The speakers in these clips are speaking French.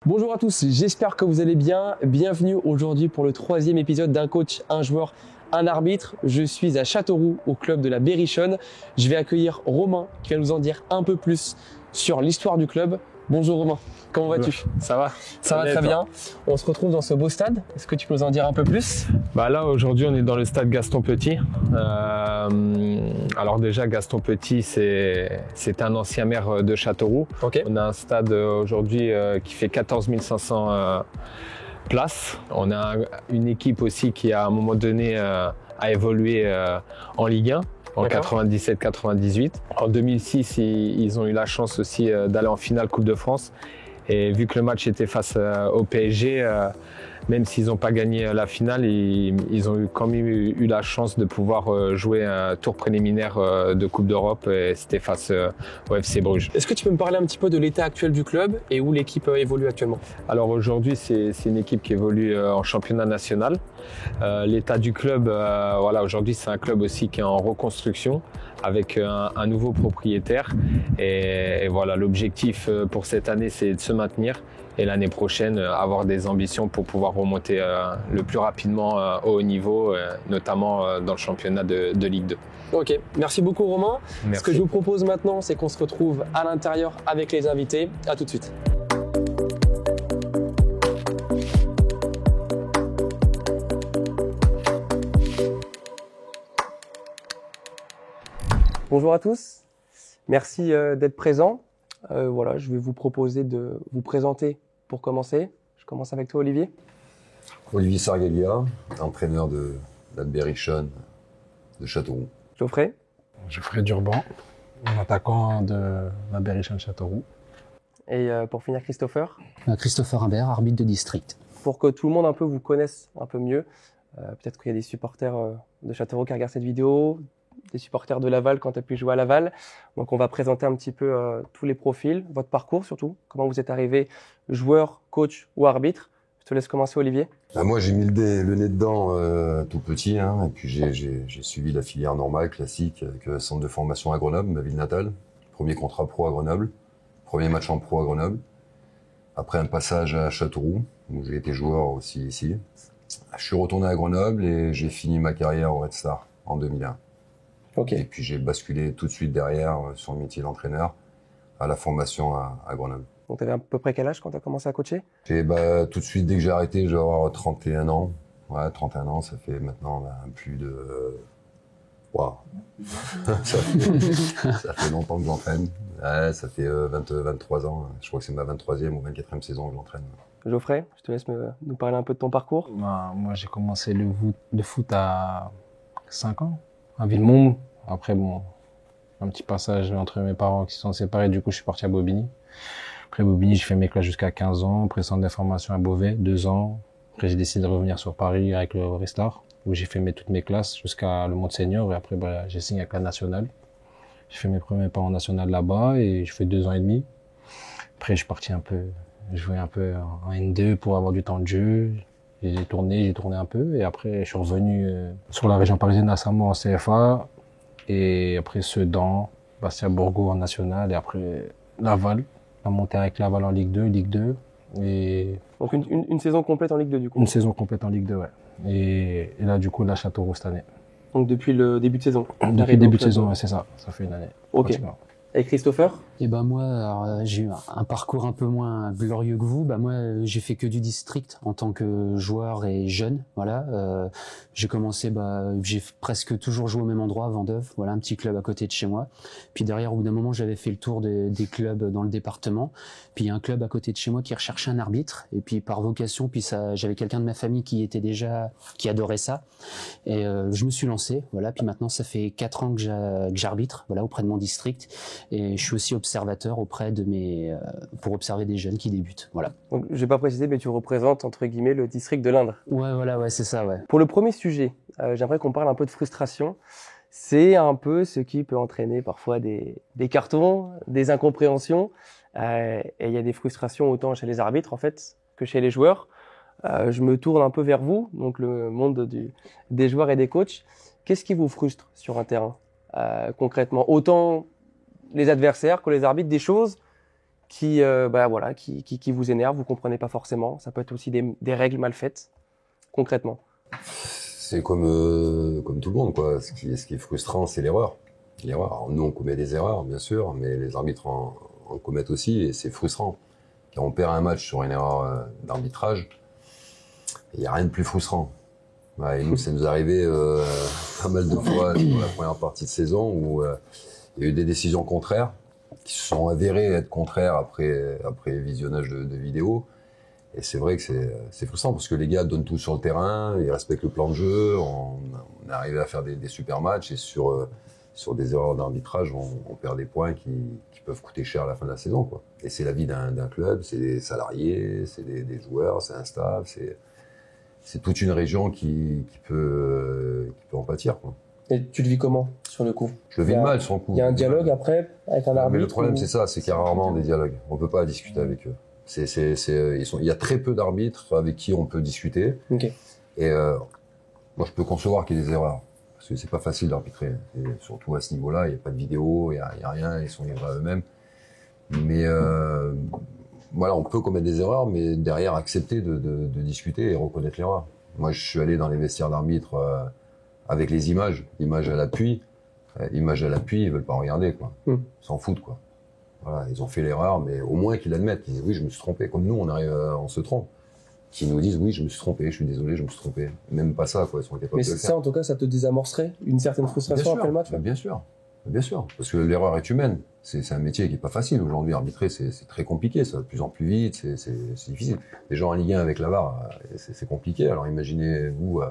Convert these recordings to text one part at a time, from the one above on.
Bonjour à tous, j'espère que vous allez bien. Bienvenue aujourd'hui pour le 3e épisode d'un coach, un joueur, un arbitre. Je suis à Châteauroux au club de la Berrichonne. Je vais accueillir Romain qui va nous en dire un peu plus sur l'histoire du club. Bonjour Romain, comment vas-tu? Ça va? Ça va très bien. On se retrouve dans ce beau stade. Est-ce que tu peux nous en dire un peu plus? Là aujourd'hui on est dans le stade Gaston Petit. Alors déjà Gaston Petit c'est un ancien maire de Châteauroux. Ok. On a un stade aujourd'hui qui fait 14 500 places. On a une équipe aussi qui à un moment donné a évolué en Ligue 1. En 97-98. En 2006, ils ont eu la chance aussi d'aller en finale Coupe de France. Et vu que le match était face au PSG, même s'ils n'ont pas gagné la finale, ils ont quand même eu la chance de pouvoir jouer un tour préliminaire de Coupe d'Europe. Et c'était face au FC Bruges. Est-ce que tu peux me parler un petit peu de l'état actuel du club et où l'équipe évolue actuellement? Alors aujourd'hui, c'est une équipe qui évolue en championnat national. L'état du club, aujourd'hui, c'est un club aussi qui est en reconstruction avec un nouveau propriétaire. Et voilà, l'objectif pour cette année, c'est de se maintenir. Et l'année prochaine, avoir des ambitions pour pouvoir remonter le plus rapidement au haut niveau, notamment dans le championnat de Ligue 2. Ok, merci beaucoup Romain. Merci. Ce que je vous propose maintenant, c'est qu'on se retrouve à l'intérieur avec les invités. À tout de suite. Bonjour à tous, merci d'être présents. Je vais vous proposer de vous présenter pour commencer. Je commence avec toi Olivier. Olivier Sargalia, entraîneur de la Berrichonne de Châteauroux. Geoffrey. Geoffrey Durban, attaquant de la Berrichonne Châteauroux. Et pour finir Christopher. Christopher Imbert, arbitre de district. Pour que tout le monde vous connaisse un peu mieux, peut-être qu'il y a des supporters de Châteauroux qui regardent cette vidéo, des supporters de Laval quand tu as pu jouer à Laval. Donc on va présenter un petit peu tous les profils, votre parcours surtout, comment vous êtes arrivé joueur, coach ou arbitre. Je te laisse commencer Olivier. Moi j'ai mis le nez dedans tout petit, et puis j'ai suivi la filière normale, classique, avec centre de formation à Grenoble, ma ville natale. Premier contrat pro à Grenoble, premier match en pro à Grenoble. Après un passage à Châteauroux, où j'ai été joueur aussi ici. Je suis retourné à Grenoble et j'ai fini ma carrière au Red Star en 2001. Ok. Et puis j'ai basculé tout de suite derrière sur le métier d'entraîneur à la formation à Grenoble. Donc tu avais à peu près quel âge quand tu as commencé à coacher? Et tout de suite, dès que j'ai arrêté, je vais avoir 31 ans. Ouais, 31 ans, ça fait maintenant plus de... Waouh. ça fait longtemps que j'entraîne. Ouais, ça fait 23 ans. Je crois que c'est ma 23e ou 24e saison que j'entraîne. Geoffrey, je te laisse nous parler un peu de ton parcours. Moi, j'ai commencé le foot à 5 ans, à Villemont. Après, un petit passage entre mes parents qui se sont séparés. Du coup, je suis parti à Bobigny. Après Bobigny, j'ai fait mes classes jusqu'à 15 ans. Après, centre d'information à Beauvais, 2 ans. Après, j'ai décidé de revenir sur Paris avec le Restart, où j'ai fait toutes mes classes jusqu'à le monde senior. Et après, j'ai signé avec la nationale. J'ai fait mes premiers pas en national là-bas et j'ai fait 2 ans et demi. Après, je suis parti jouer un peu en N2 pour avoir du temps de jeu. J'ai tourné un peu. Et après, je suis revenu sur la région parisienne à Saumur en CFA. Et après, Sedan, Bastia-Bourgo en national. Et après, Laval. On a monté avec Laval en Ligue 2. Et donc une saison complète en Ligue 2 du coup. Une saison complète en Ligue 2, ouais. Et là, du coup, Châteauroux cette année. Donc depuis le début de saison. Depuis le début de saison, ouais, c'est ça. Ça fait une année. Ok. Et Christopher? Et moi, j'ai eu un parcours un peu moins glorieux que vous. Moi, j'ai fait que du district en tant que joueur et jeune. Voilà. J'ai commencé, j'ai presque toujours joué au même endroit, à Vendeuve. Voilà, un petit club à côté de chez moi. Puis derrière, au bout d'un moment, j'avais fait le tour des clubs dans le département. Puis il y a un club à côté de chez moi qui recherchait un arbitre. Et puis par vocation, j'avais quelqu'un de ma famille qui adorait ça. Et je me suis lancé. Voilà. Puis maintenant, ça fait 4 ans que j'arbitre. Voilà, auprès de mon district. Et je suis aussi observateur pour observer des jeunes qui débutent. Voilà. Donc, je vais pas préciser, mais tu représentes, entre guillemets, le district de l'Indre. Ouais, c'est ça, ouais. Pour le premier sujet, j'aimerais qu'on parle un peu de frustration. C'est un peu ce qui peut entraîner parfois des cartons, des incompréhensions. Et il y a des frustrations autant chez les arbitres, en fait, que chez les joueurs. Je me tourne un peu vers vous, donc le monde des joueurs et des coachs. Qu'est-ce qui vous frustre sur un terrain, concrètement? Autant les adversaires que les arbitres, des choses qui vous énerve, vous comprenez pas forcément. Ça peut être aussi des règles mal faites, concrètement. C'est comme tout le monde, quoi. Ce qui est frustrant, c'est l'erreur. Alors, nous, on commet des erreurs, bien sûr, mais les arbitres en commettent aussi, et c'est frustrant. Quand on perd un match sur une erreur d'arbitrage, il n'y a rien de plus frustrant. Ouais, et nous, ça nous est arrivé pas mal de fois dans la première partie de saison où il y a eu des décisions contraires qui se sont avérées être contraires après visionnage de vidéos. Et c'est vrai que c'est frustrant parce que les gars donnent tout sur le terrain, ils respectent le plan de jeu, on est arrivé à faire des super matchs et sur des erreurs d'arbitrage, on perd des points qui peuvent coûter cher à la fin de la saison, quoi. Et c'est la vie d'un club, c'est des salariés, c'est des joueurs, c'est un staff, c'est toute une région qui peut en pâtir, quoi. Et tu le vis comment, sur le coup? Je le vis mal sur le coup. Il y a un dialogue après, avec un arbitre? Mais le problème, c'est ça, c'est qu'il y a rarement des dialogues. On peut pas discuter avec eux. Il y a très peu d'arbitres avec qui on peut discuter. Okay. Et moi, je peux concevoir qu'il y ait des erreurs. Parce que c'est pas facile d'arbitrer. Et surtout à ce niveau-là, il n'y a pas de vidéo, il n'y a rien, ils sont livrés à eux-mêmes. Mais voilà, on peut commettre des erreurs, mais derrière, accepter de discuter et reconnaître l'erreur. Moi, je suis allé dans les vestiaires d'arbitres avec les images à l'appui. Images à l'appui, ils veulent pas regarder, quoi. Ils s'en foutent, quoi. Voilà, ils ont fait l'erreur, mais au moins qu'ils l'admettent, qu'ils disent oui, je me suis trompé. Comme nous, on se trompe. Qu'ils nous disent oui, je me suis trompé, je suis désolé, je me suis trompé. Même pas ça, quoi. Ils sont capables mais de le ça, faire. en tout cas, ça te désamorcerait une certaine frustration après le match? Bien sûr. Bien sûr, parce que l'erreur est humaine. C'est un métier qui est pas facile aujourd'hui. Arbitrer, c'est très compliqué. Ça va de plus en plus vite. C'est difficile. Les gens en Ligue 1 avec la VAR, c'est compliqué. Alors imaginez-vous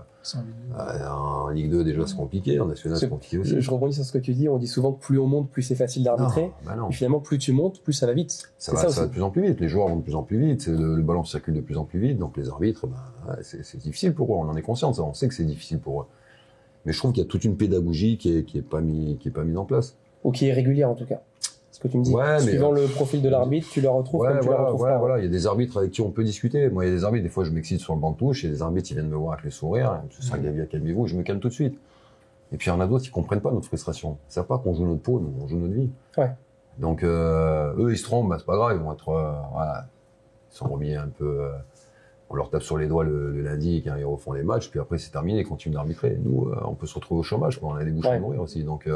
en Ligue 2 déjà c'est compliqué. En National c'est compliqué aussi. Je rebondis sur ce que tu dis. On dit souvent que plus on monte, plus c'est facile d'arbitrer. Et finalement, plus tu montes, plus ça va vite. Ça va de plus en plus vite. Les joueurs vont de plus en plus vite. Le ballon circule de plus en plus vite. Donc les arbitres, c'est difficile pour eux. On en est conscient. On sait que c'est difficile pour eux. Mais je trouve qu'il y a toute une pédagogie qui est pas mise en place. Ou qui est régulière en tout cas. Ce que tu me dis. Ouais, suivant le profil de l'arbitre, tu le retrouves comme tu le retrouves pas. Voilà, il y a des arbitres avec qui on peut discuter. Moi, il y a des arbitres, des fois, je m'excite sur le banc de touche, il y a des arbitres qui viennent me voir avec le sourire, ce sera Gabriel, calmez-vous, et je me calme tout de suite. Et puis il y en a d'autres qui comprennent pas notre frustration. Ils savent pas qu'on joue notre peau, on joue notre vie. Ouais. Donc eux, ils se trompent, c'est pas grave, ils vont être ils sont remis un peu. On leur tape sur les doigts le lundi quand ils refont les matchs, puis après c'est terminé, ils continuent d'arbitrer. Nous, on peut se retrouver au chômage, quoi. On a des bouches à mourir aussi. Donc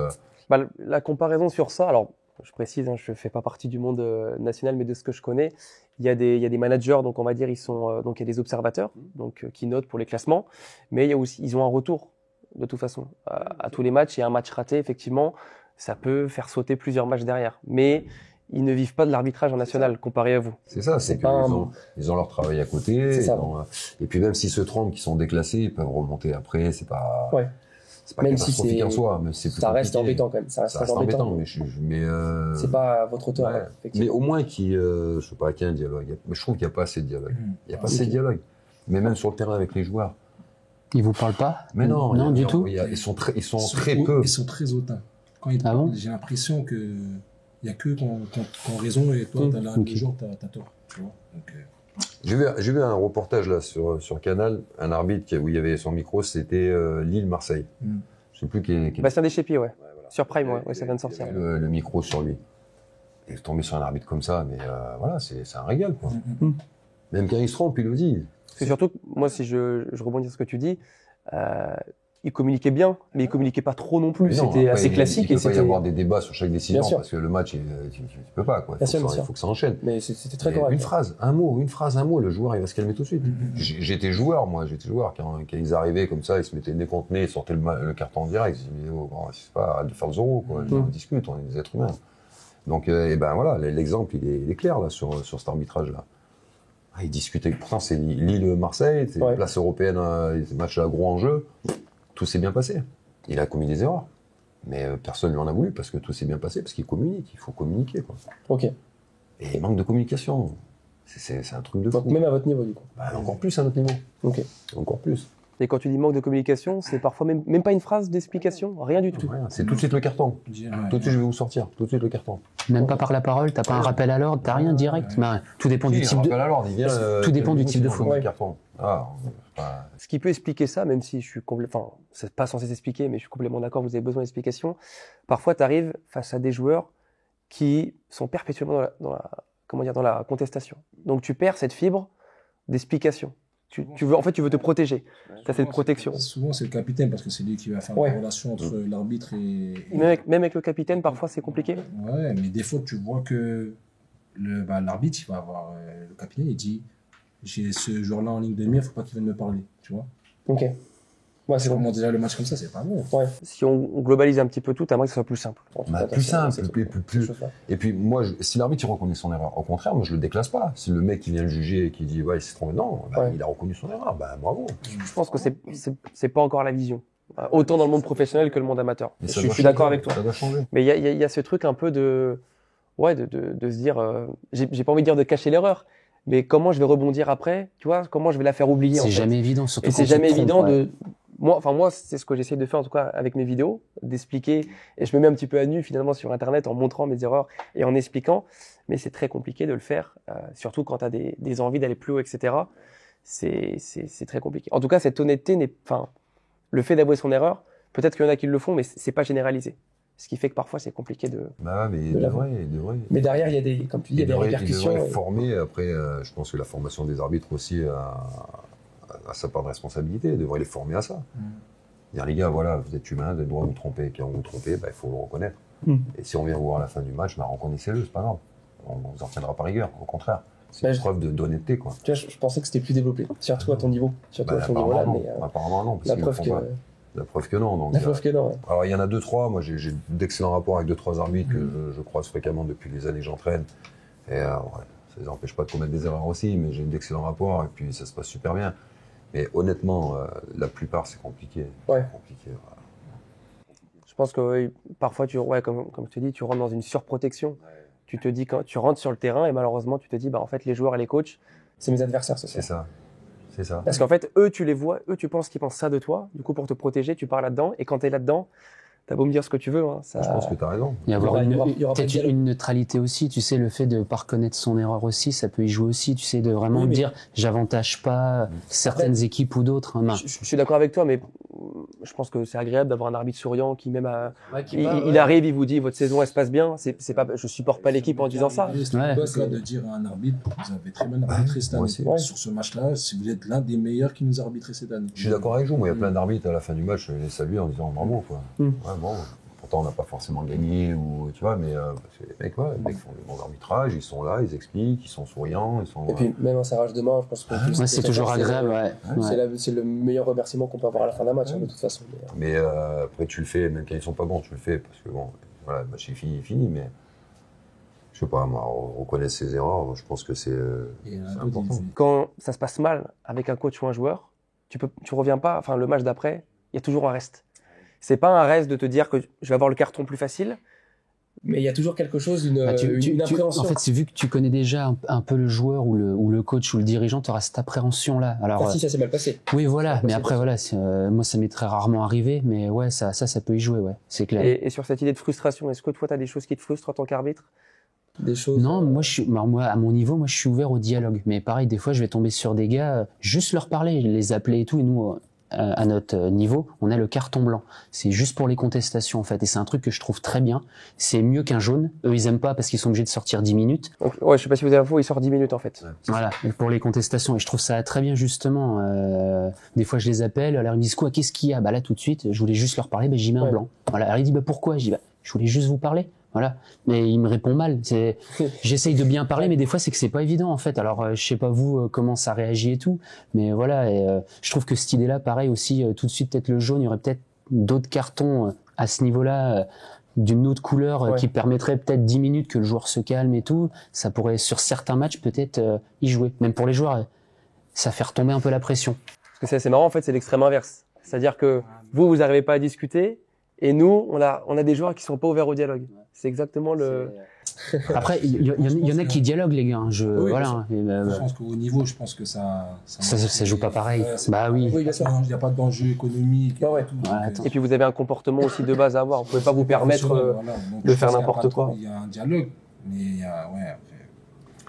la comparaison sur ça, alors je précise, je fais pas partie du monde national, mais de ce que je connais, il y a des managers, donc on va dire donc il y a des observateurs, donc qui notent pour les classements, mais il y a aussi ils ont un retour de toute façon à tous les matchs. Il y a un match raté, effectivement, ça peut faire sauter plusieurs matchs derrière, mais ils ne vivent pas de l'arbitrage en national comparé à vous. C'est ça, c'est qu'ils ont leur travail à côté. Et puis même s'ils se trompent, qu'ils sont déclassés, ils peuvent remonter après. C'est pas même catastrophique si en soi, mais c'est plus ça reste embêtant quand même. Ça reste embêtant. Mais c'est pas à votre hauteur. Ouais. Mais au moins je sais pas, qu'il y ait un dialogue. Mais je trouve qu'il n'y a pas assez de dialogue. Il n'y a pas assez de dialogue. Mais même sur le terrain avec les joueurs. Ils vous parlent pas? Mais non, du tout. Ils sont très peu. Ils sont très hautains. Quand j'ai l'impression que il y a que qui ont raison et toi, le jour, t'as tort. Tu vois. Donc, J'ai vu un reportage là sur Canal, un arbitre où il y avait son micro, c'était Lille-Marseille. Je sais plus qui. Bastien Deschépy, ouais. Voilà. Sur Prime, ça vient de sortir. Le micro sur lui. Et tomber sur un arbitre comme ça, mais voilà, c'est un régal, quoi. Même quand il se trompe, il le dit. C'est surtout que moi, si je rebondis sur ce que tu dis, il communiquait bien, mais il communiquait pas trop non plus. C'était assez classique. Il peut pas y avoir des débats sur chaque décision parce que le match, tu peux pas, quoi. Il faut que ça enchaîne. Mais c'était très correct. Une phrase, un mot, le joueur, il va se calmer tout de suite. J'étais joueur quand ils arrivaient comme ça, ils se mettaient le nez contre nez, ils sortaient le carton en direct. Ils disaient, c'est pas, arrête de faire le zéro, quoi. On discute, on est des êtres humains. Donc, voilà, l'exemple, il est clair, là, sur cet arbitrage-là. Ils discutaient, pourtant c'est Lille-Marseille, c'est une place européenne, c'est match à gros enjeu. Tout s'est bien passé. Il a commis des erreurs. Mais personne ne lui en a voulu parce que tout s'est bien passé, parce qu'il communique. Il faut communiquer, quoi. Ok. Et il manque de communication. C'est un truc de fou. Donc même à votre niveau, du coup. Encore plus à notre niveau. Ok. Encore plus. Et quand tu dis manque de communication, c'est parfois même pas une phrase d'explication, rien du tout. Rien. C'est tout de suite le carton. Tout de suite, je vais vous sortir. Tout de suite le carton. Même pas par la parole, t'as pas un rappel à l'ordre, t'as rien direct. Tout dépend du type de. Tout dépend du type de faute. Ce qui peut expliquer ça, même si je suis complètement, c'est pas censé s'expliquer, mais je suis complètement d'accord, vous avez besoin d'explications. Parfois, tu arrives face à des joueurs qui sont perpétuellement comment dire, dans la contestation. Donc tu perds cette fibre d'explication. Tu veux te protéger. Tu as cette protection. Souvent, c'est le capitaine parce que c'est lui qui va faire la relation entre l'arbitre et... Même avec le capitaine, parfois, c'est compliqué. Ouais, mais des fois, tu vois que l'arbitre, il va avoir... le capitaine, il dit, j'ai ce joueur-là en ligne de mire, il ne faut pas qu'il vienne me parler, tu vois. Ok. Ouais, c'est vraiment déjà le match comme ça, c'est pas bon. Ouais. Si on globalise un petit peu tout, t'aimerais que ce soit plus simple. Plus simple, plus. Et puis moi, si l'arbitre il reconnaît son erreur, au contraire, moi je le déclasse pas. Si le mec qui vient le juger et qui dit ouais il s'est trompé, non, il a reconnu son erreur, bravo. Je pense que c'est pas encore la vision. Autant dans le monde professionnel que le monde amateur. Je suis d'accord avec toi. Ça doit changer. Mais il y a ce truc un peu de se dire, j'ai pas envie de dire de cacher l'erreur, mais comment je vais rebondir après, tu vois, comment je vais la faire oublier. C'est jamais évident, surtout. Et c'est jamais évident de. Moi, c'est ce que j'essaie de faire, en tout cas, avec mes vidéos, d'expliquer, et je me mets un petit peu à nu, finalement, sur Internet, en montrant mes erreurs et en expliquant, mais c'est très compliqué de le faire, surtout quand tu as des envies d'aller plus haut, etc. C'est très compliqué. En tout cas, cette honnêteté le fait d'avouer son erreur, peut-être qu'il y en a qui le font, mais c'est pas généralisé. Ce qui fait que parfois, c'est compliqué de. Mais il devrait. Mais derrière, il y a des, comme tu dis, il y a des répercussions. Il devrait former. Après, je pense que la formation des arbitres aussi à sa part de responsabilité, il devrait les former à ça. Dire les gars, voilà, vous êtes humains, vous avez le droit de vous tromper, quand vous vous trompez, il faut le reconnaître. Et si on vient vous voir à la fin du match, reconnaissez-le, c'est pas grave. On vous en tiendra par rigueur, au contraire. C'est une preuve d'honnêteté, quoi. Tu vois, je pensais que c'était plus développé, surtout à ton niveau. Surtout à ton niveau-là, mais apparemment non. La preuve que non. Donc, la preuve que non. Ouais. Alors il y en a 2-3, moi j'ai d'excellents rapports avec 2-3 arbitres que je croise fréquemment depuis les années que j'entraîne. Et ça les empêche pas de commettre des erreurs aussi, mais j'ai d'excellents rapports et puis ça se passe super bien. Mais honnêtement, la plupart, c'est compliqué. Ouais. C'est compliqué. Je pense que parfois, comme je te dis, tu rentres dans une surprotection. Ouais. Tu te dis, quand tu rentres sur le terrain et malheureusement, tu te dis, en fait, les joueurs et les coachs, c'est mes adversaires ce soir. C'est ça. Parce qu'en fait, eux, tu les vois, tu penses qu'ils pensent ça de toi. Du coup, pour te protéger, tu pars là-dedans. Et quand tu es là-dedans, t'as beau me dire ce que tu veux. Je pense que tu as raison. Il y aura peut-être une neutralité aussi. Tu sais, le fait de ne pas reconnaître son erreur aussi, ça peut y jouer aussi. Tu sais, de vraiment dire, j'avantage pas certaines équipes ou d'autres. Je suis d'accord avec toi, mais je pense que c'est agréable d'avoir un arbitre souriant qui même il arrive, il vous dit, votre saison, elle se passe bien. C'est pas, je supporte pas l'équipe en disant ça. C'est de dire à un arbitre, vous avez très bien arbitré cette année. Sur ce match-là, si vous êtes l'un des meilleurs qui nous a arbitré cette année. Je suis d'accord avec vous. Moi, il y a plein d'arbitres à la fin du match, je les salue en disant bravo, quoi. Bon, pourtant on n'a pas forcément gagné ou tu vois, mais les mecs font des bons arbitrages, ils sont là, ils expliquent, ils sont souriants, et puis même un serrage de main, je pense que c'est toujours agréable. C'est le meilleur remerciement qu'on peut avoir à la fin d'un match de toute façon. Mais après tu le fais, même quand ils sont pas bons, tu le fais parce que le match est fini, mais je sais pas, moi, reconnaître ses erreurs, je pense que c'est important. Quand ça se passe mal avec un coach ou un joueur, tu reviens pas, le match d'après, il y a toujours un reste. C'est pas un reste de te dire que je vais avoir le carton plus facile, mais il y a toujours quelque chose, une appréhension. En fait, c'est vu que tu connais déjà un peu le joueur ou le coach ou le dirigeant, tu auras cette appréhension-là. Alors, si ça s'est mal passé. Oui, voilà. Mais après, voilà, moi, ça m'est très rarement arrivé, mais ouais, ça peut y jouer, ouais. C'est clair. Et sur cette idée de frustration, est-ce que toi, tu as des choses qui te frustrent en tant qu'arbitre? Des choses. Non, moi, à mon niveau, je suis ouvert au dialogue. Mais pareil, des fois, je vais tomber sur des gars, juste leur parler, les appeler et tout, et nous, à notre niveau, on a le carton blanc. C'est juste pour les contestations, en fait. Et c'est un truc que je trouve très bien. C'est mieux qu'un jaune. Eux, ils aiment pas parce qu'ils sont obligés de sortir 10 minutes. Donc, je sais pas si vous avez l'info, il sort 10 minutes, en fait. Voilà. Et pour les contestations. Et je trouve ça très bien, justement. Des fois, je les appelle. Alors, ils me disent quoi? Qu'est-ce qu'il y a? Là, tout de suite, je voulais juste leur parler. J'y mets un blanc. Voilà. Alors, il dit, pourquoi? Je dis, je voulais juste vous parler. Voilà. Mais il me répond mal. J'essaye de bien parler, mais des fois, c'est que c'est pas évident, en fait. Alors, je sais pas vous, comment ça réagit et tout. Mais voilà. Et, je trouve que cette idée-là, pareil aussi, tout de suite, peut-être le jaune, il y aurait peut-être d'autres cartons à ce niveau-là, d'une autre couleur, qui permettrait peut-être 10 minutes que le joueur se calme et tout. Ça pourrait, sur certains matchs, peut-être, y jouer. Même pour les joueurs, ça fait retomber un peu la pression. Parce que c'est assez marrant, en fait, c'est l'extrême inverse. C'est-à-dire que vous arrivez pas à discuter. Et nous, on a des joueurs qui sont pas ouverts au dialogue. C'est exactement le. Après, il y en a qui dialoguent, les gars. Voilà. Je pense qu'au niveau, je pense que ça joue pas pareil. Oui, bien sûr. Il n'y a pas d'enjeu économique. Et puis vous avez un comportement aussi de base à avoir. Vous pouvez pas vous permettre de faire n'importe quoi. Il y a un dialogue, mais il y a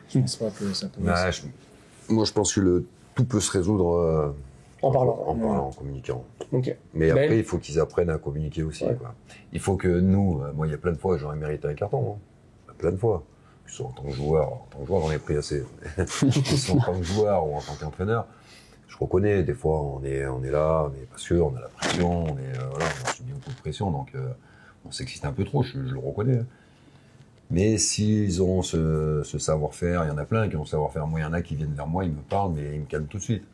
je pense pas que ça peut. Moi, je pense que tout peut se résoudre. En parlant, en communiquant. Okay. Mais après, il faut qu'ils apprennent à communiquer aussi. Quoi. Il faut que nous, moi, il y a plein de fois, j'aurais mérité un carton. Plein de fois. que ce soit en tant que joueur, j'en ai pris assez. Que ce soit en tant que joueur ou en tant qu'entraîneur, je reconnais, des fois, on est là, mais parce que on a la pression, voilà, on a subi beaucoup de pression, donc on s'excite un peu trop, je le reconnais. Mais s'ils ont ce savoir-faire, il y en a plein qui ont ce savoir-faire. Moi, il y en a qui viennent vers moi, ils me parlent, mais ils me calment tout de suite.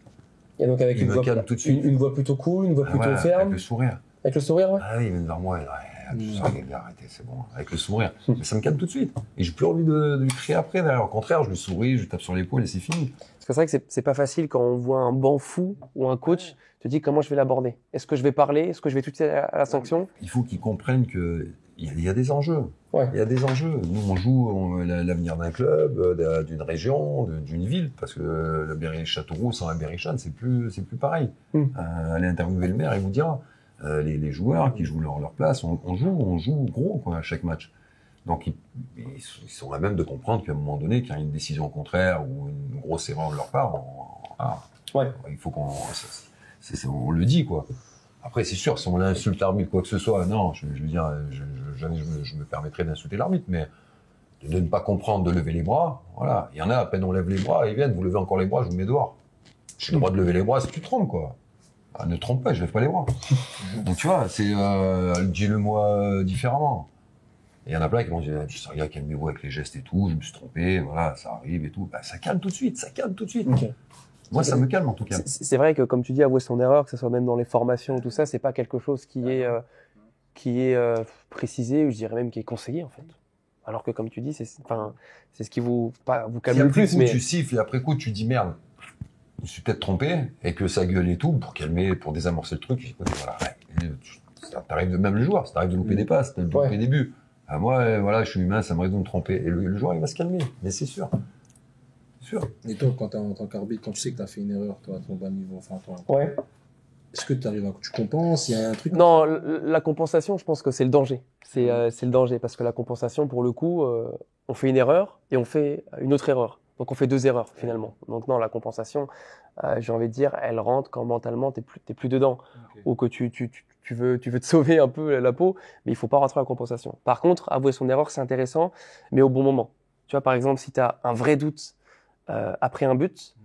Et donc avec Ils me calment tout de suite. une voix plutôt cool, une voix plutôt Ouais, ferme. avec le sourire. Avec le sourire, ouais. Ah oui, ils viennent vers moi, arrêtez, c'est bon, avec le sourire. Mais ça me calme tout de suite. Et j'ai plus envie de lui crier après, d'ailleurs. Au contraire, je lui souris, je lui tape sur l'épaule et c'est fini. Parce que c'est vrai que c'est pas facile quand on voit un banc fou ou un coach, te dis comment je vais l'aborder. Est-ce que je vais parler? Est-ce que je vais tout de suite à la sanction? Il faut qu'ils comprennent que il y a des enjeux. Ouais. Il y a des enjeux. Nous, on joue l'avenir d'un club, d'une région, d'une ville, parce que le Berry-Châteauroux sans la Berry-Chan, c'est plus pareil. Allez interviewer le maire, il vous dira. Les joueurs qui jouent leur place, on joue gros quoi, à chaque match. Donc ils sont à même de comprendre qu'à un moment donné, qu'il y a une décision contraire ou une grosse erreur de leur part, il faut on le dit quoi. Après c'est sûr, si on insulte l'arbitre quoi que ce soit, non, je veux dire, jamais je me permettrai d'insulter l'arbitre, mais de ne pas comprendre, de lever les bras, voilà. Il y en a, à peine on lève les bras, ils viennent, vous levez encore les bras, je vous mets dehors. J'ai le droit de lever les bras si tu trompes quoi. Ah, ne trompe pas, je lève pas les bras. Donc tu vois, c'est dis-le-moi différemment. Et il y en a plein qui vont dire, regarde, calmez-vous avec les gestes et tout, je me suis trompé, voilà, ça arrive et tout. Bah, ça calme tout de suite. Okay. Moi, ça me calme en tout cas. C'est vrai que comme tu dis, avouer son erreur, que ce soit même dans les formations ou tout ça, c'est pas quelque chose qui est précisé, je dirais même qui est conseillé en fait. Alors que comme tu dis, c'est ce qui vous calme le plus. Mais tu siffles et après coup tu dis merde. Je me suis peut-être trompé, et que ça gueule et tout, pour désamorcer le truc, voilà, ça t'arrive même le joueur, ça t'arrive de louper des passes, de louper des buts. Moi, voilà, je suis humain, ça m'arrive de me tromper. Et le joueur, il va se calmer, mais c'est sûr. Et toi, quand en tant qu'arbitre, quand tu sais que tu as fait une erreur, toi, à ton bas niveau, est-ce que tu arrives tu compenses, il y a un truc? Non, la compensation, je pense que c'est le danger. C'est le danger, parce que la compensation, pour le coup, on fait une erreur, et on fait une autre erreur. Donc on fait 2 erreurs finalement. Donc non, la compensation, j'ai envie de dire, elle rentre quand mentalement t'es plus dedans, ou que tu veux te sauver un peu la peau, mais il faut pas rentrer en compensation. Par contre, avouer son erreur, c'est intéressant, mais au bon moment. Tu vois, par exemple, si tu as un vrai doute après un but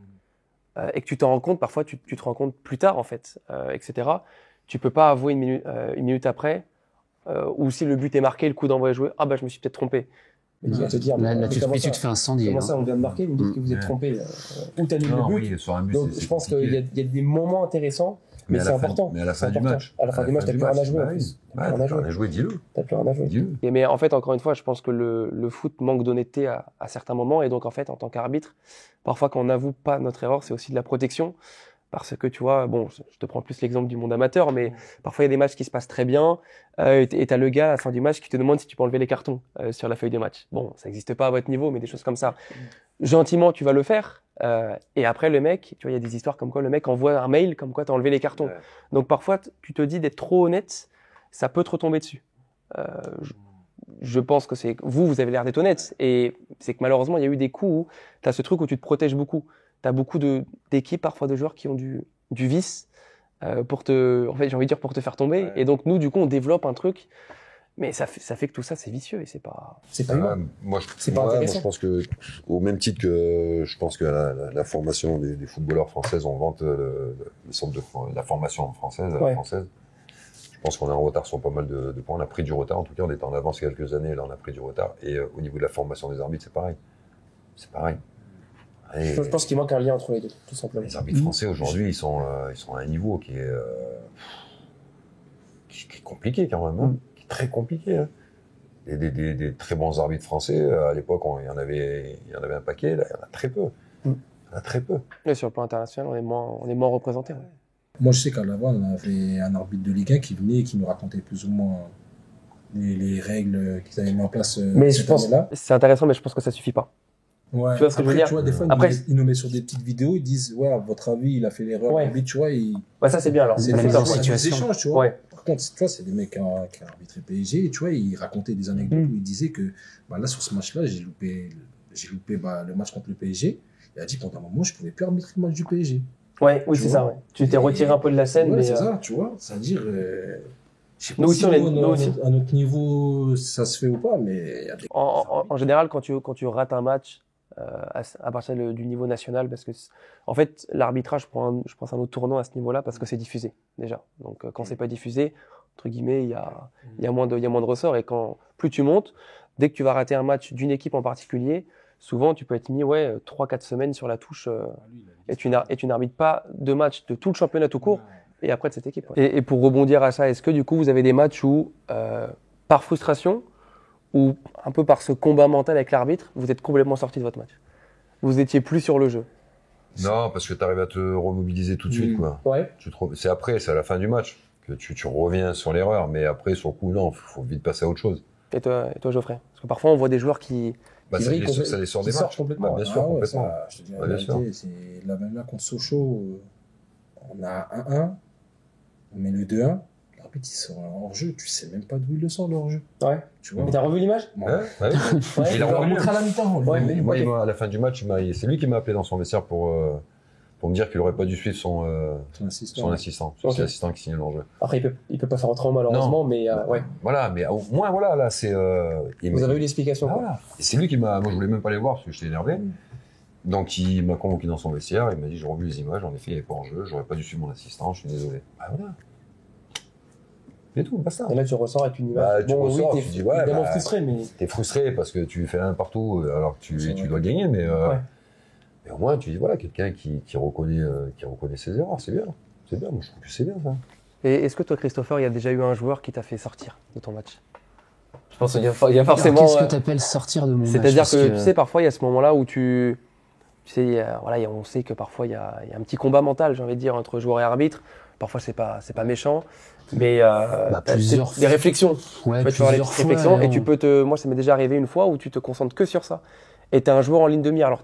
et que tu t'en rends compte, parfois tu te rends compte plus tard en fait, etc. Tu peux pas avouer une minute après, ou si le but est marqué, le coup d'envoi est joué, ah bah je me suis peut-être trompé. Te dire, là tu te fais incendier. Comment ça, on vient de marquer, vous me dites que vous êtes trompé, ou t'annules le but. Oui, sur un but. Donc je pense qu'il y a des moments intéressants, mais c'est important. Mais à la fin du match. À la fin du match, t'as plus rien à jouer. T'as plus rien à jouer, dis-le. T'as plus rien à jouer. Mais en fait, encore une fois, je pense que le foot manque d'honnêteté à certains moments, et donc en fait, en tant qu'arbitre, parfois quand on n'avoue pas notre erreur, c'est aussi de la protection. Parce que tu vois, bon, je te prends plus l'exemple du monde amateur, mais parfois il y a des matchs qui se passent très bien, et t'as le gars à la fin du match qui te demande si tu peux enlever les cartons sur la feuille de match. Bon, ça n'existe pas à votre niveau, mais des choses comme ça. Gentiment, tu vas le faire, et après le mec, tu vois, il y a des histoires comme quoi le mec envoie un mail comme quoi t'as enlevé les cartons. Donc parfois, tu te dis d'être trop honnête, ça peut te retomber dessus. Je pense que vous avez l'air d'être honnête, et c'est que malheureusement, il y a eu des coups où t'as ce truc où tu te protèges beaucoup. T'as beaucoup d'équipes, parfois de joueurs qui ont du vice pour te faire tomber. Et donc nous, du coup, on développe un truc, mais ça fait que tout ça, c'est vicieux et c'est pas humain. Moi, je pense que, au même titre que je pense que la formation des footballeurs françaises, on vante le centre de la formation française, française. Je pense qu'on est en retard sur pas mal de points. On a pris du retard, en tout cas, on était en avance quelques années, là, on a pris du retard. Et au niveau de la formation des arbitres, c'est pareil. Je pense qu'il manque un lien entre les deux, tout simplement. Les arbitres français aujourd'hui, ils sont à un niveau qui est compliqué quand même, qui est très compliqué. Hein. Des très bons arbitres français, à l'époque, il y en avait un paquet, là, il y en a très peu. Il y en a très peu. Et sur le plan international, on est moins représenté. Ouais. Moi, je sais qu'à la base, on avait un arbitre de Ligue 1 qui venait et qui nous racontait plus ou moins les règles qu'ils avaient mis en place. Mais je pense que c'est intéressant, mais je pense que ça suffit pas. Ouais. Tu vois ce que je veux dire? Tu vois, des fois, ils nous mettent sur des petites vidéos, ils disent, ouais, à votre avis, il a fait l'erreur. Tu vois, ça, c'est bien, alors. C'est des échanges, tu vois. Ouais. Par contre, tu vois, c'est des mecs qui ont arbitré PSG, et tu vois, ils racontaient des anecdotes où ils disaient que, là, sur ce match-là, j'ai loupé, le match contre le PSG. Il a dit, pendant un moment, je pouvais plus arbitrer le match du PSG. Oui, c'est ça, ouais. Tu t'es retiré un peu de la scène, mais. C'est ça, tu vois. C'est-à-dire, Je sais pas Nous si aussi, nous, nous aussi. à notre niveau, ça se fait ou pas, mais il y a des... En général, quand tu rates un match à partir du niveau national, parce que en fait, l'arbitrage, je pense, un autre tournant à ce niveau-là parce que c'est diffusé déjà. Donc, quand c'est pas diffusé, entre guillemets, il y a moins de ressorts. Et quand plus tu montes, dès que tu vas rater un match d'une équipe en particulier, souvent tu peux être mis 3-4 semaines sur la touche et tu n'arbitres pas de matchs de tout le championnat tout court et après de cette équipe. Ouais. Et pour rebondir à ça, est-ce que du coup vous avez des matchs où, par frustration ou un peu par ce combat mental avec l'arbitre, vous êtes complètement sorti de votre match? Vous étiez plus sur le jeu? Non, parce que tu arrives à te remobiliser tout de suite, quoi. Ouais. C'est après, c'est à la fin du match que tu reviens sur l'erreur, mais après, sur le coup, non, faut vite passer à autre chose. Et toi, Geoffrey? Parce que parfois on voit des joueurs qui Ça les sort des matchs. complètement. Bien sûr, complètement. Ça, je te dis la bien vérité, c'est là, même là contre Sochaux, on a 1-1, on met le 2-1, l'arbitre il sort un hors-jeu, tu sais même pas d'où il le sort le hors-jeu. Ouais. Tu vois. Mais t'as revu l'image? Ouais. Ouais, Il a revu. montré à la mi-temps. Ouais, mais- Moi, ok. à la fin du match, c'est lui qui m'a appelé dans son vestiaire pour me dire qu'il aurait pas dû suivre son assistant. C'est Ok. l'assistant qui signale l'enjeu. Après, il peut pas faire autrement malheureusement, mais ouais. Voilà, mais au moins, voilà, là, c'est... Vous avez eu l'explication. Ah, quoi. voilà. Et c'est lui qui m'a... Moi, je voulais même pas les voir parce que j'étais énervé. Donc, il m'a convoqué dans son vestiaire, il m'a dit, j'ai revu les images, en effet, il n'y avait pas en jeu, j'aurais pas dû suivre mon assistant, je suis désolé. Ah, voilà. C'est tout, basta. Et là, tu ressors avec une image. Bah, tu ressors, t'es tu dis, ouais, évidemment bah, frustré, mais T'es frustré parce que tu fais un partout alors que tu Ouais. dois gagner, mais Ouais. au moins, tu dis, voilà, quelqu'un qui reconnaît ses erreurs, c'est bien. C'est bien, moi, je trouve que c'est bien, ça. Et est-ce que toi, Christopher, il y a déjà eu un joueur qui t'a fait sortir de ton match? Je pense qu'il y a forcément. Qu'est-ce que tu appelles sortir de mon match? C'est-à-dire Parce que, tu sais, parfois, il y a ce moment-là où tu sais, voilà, on sait que parfois, il y a un petit combat mental, j'ai envie de dire, entre joueur et arbitre. Parfois, c'est pas méchant, mais t'as plusieurs des réflexions. Ouais, Tu vas avoir des plusieurs petites fois, réflexions et on- tu peux moi, ça m'est déjà arrivé une fois où tu te concentres que sur ça. Et t'es un joueur en ligne de mire. Alors,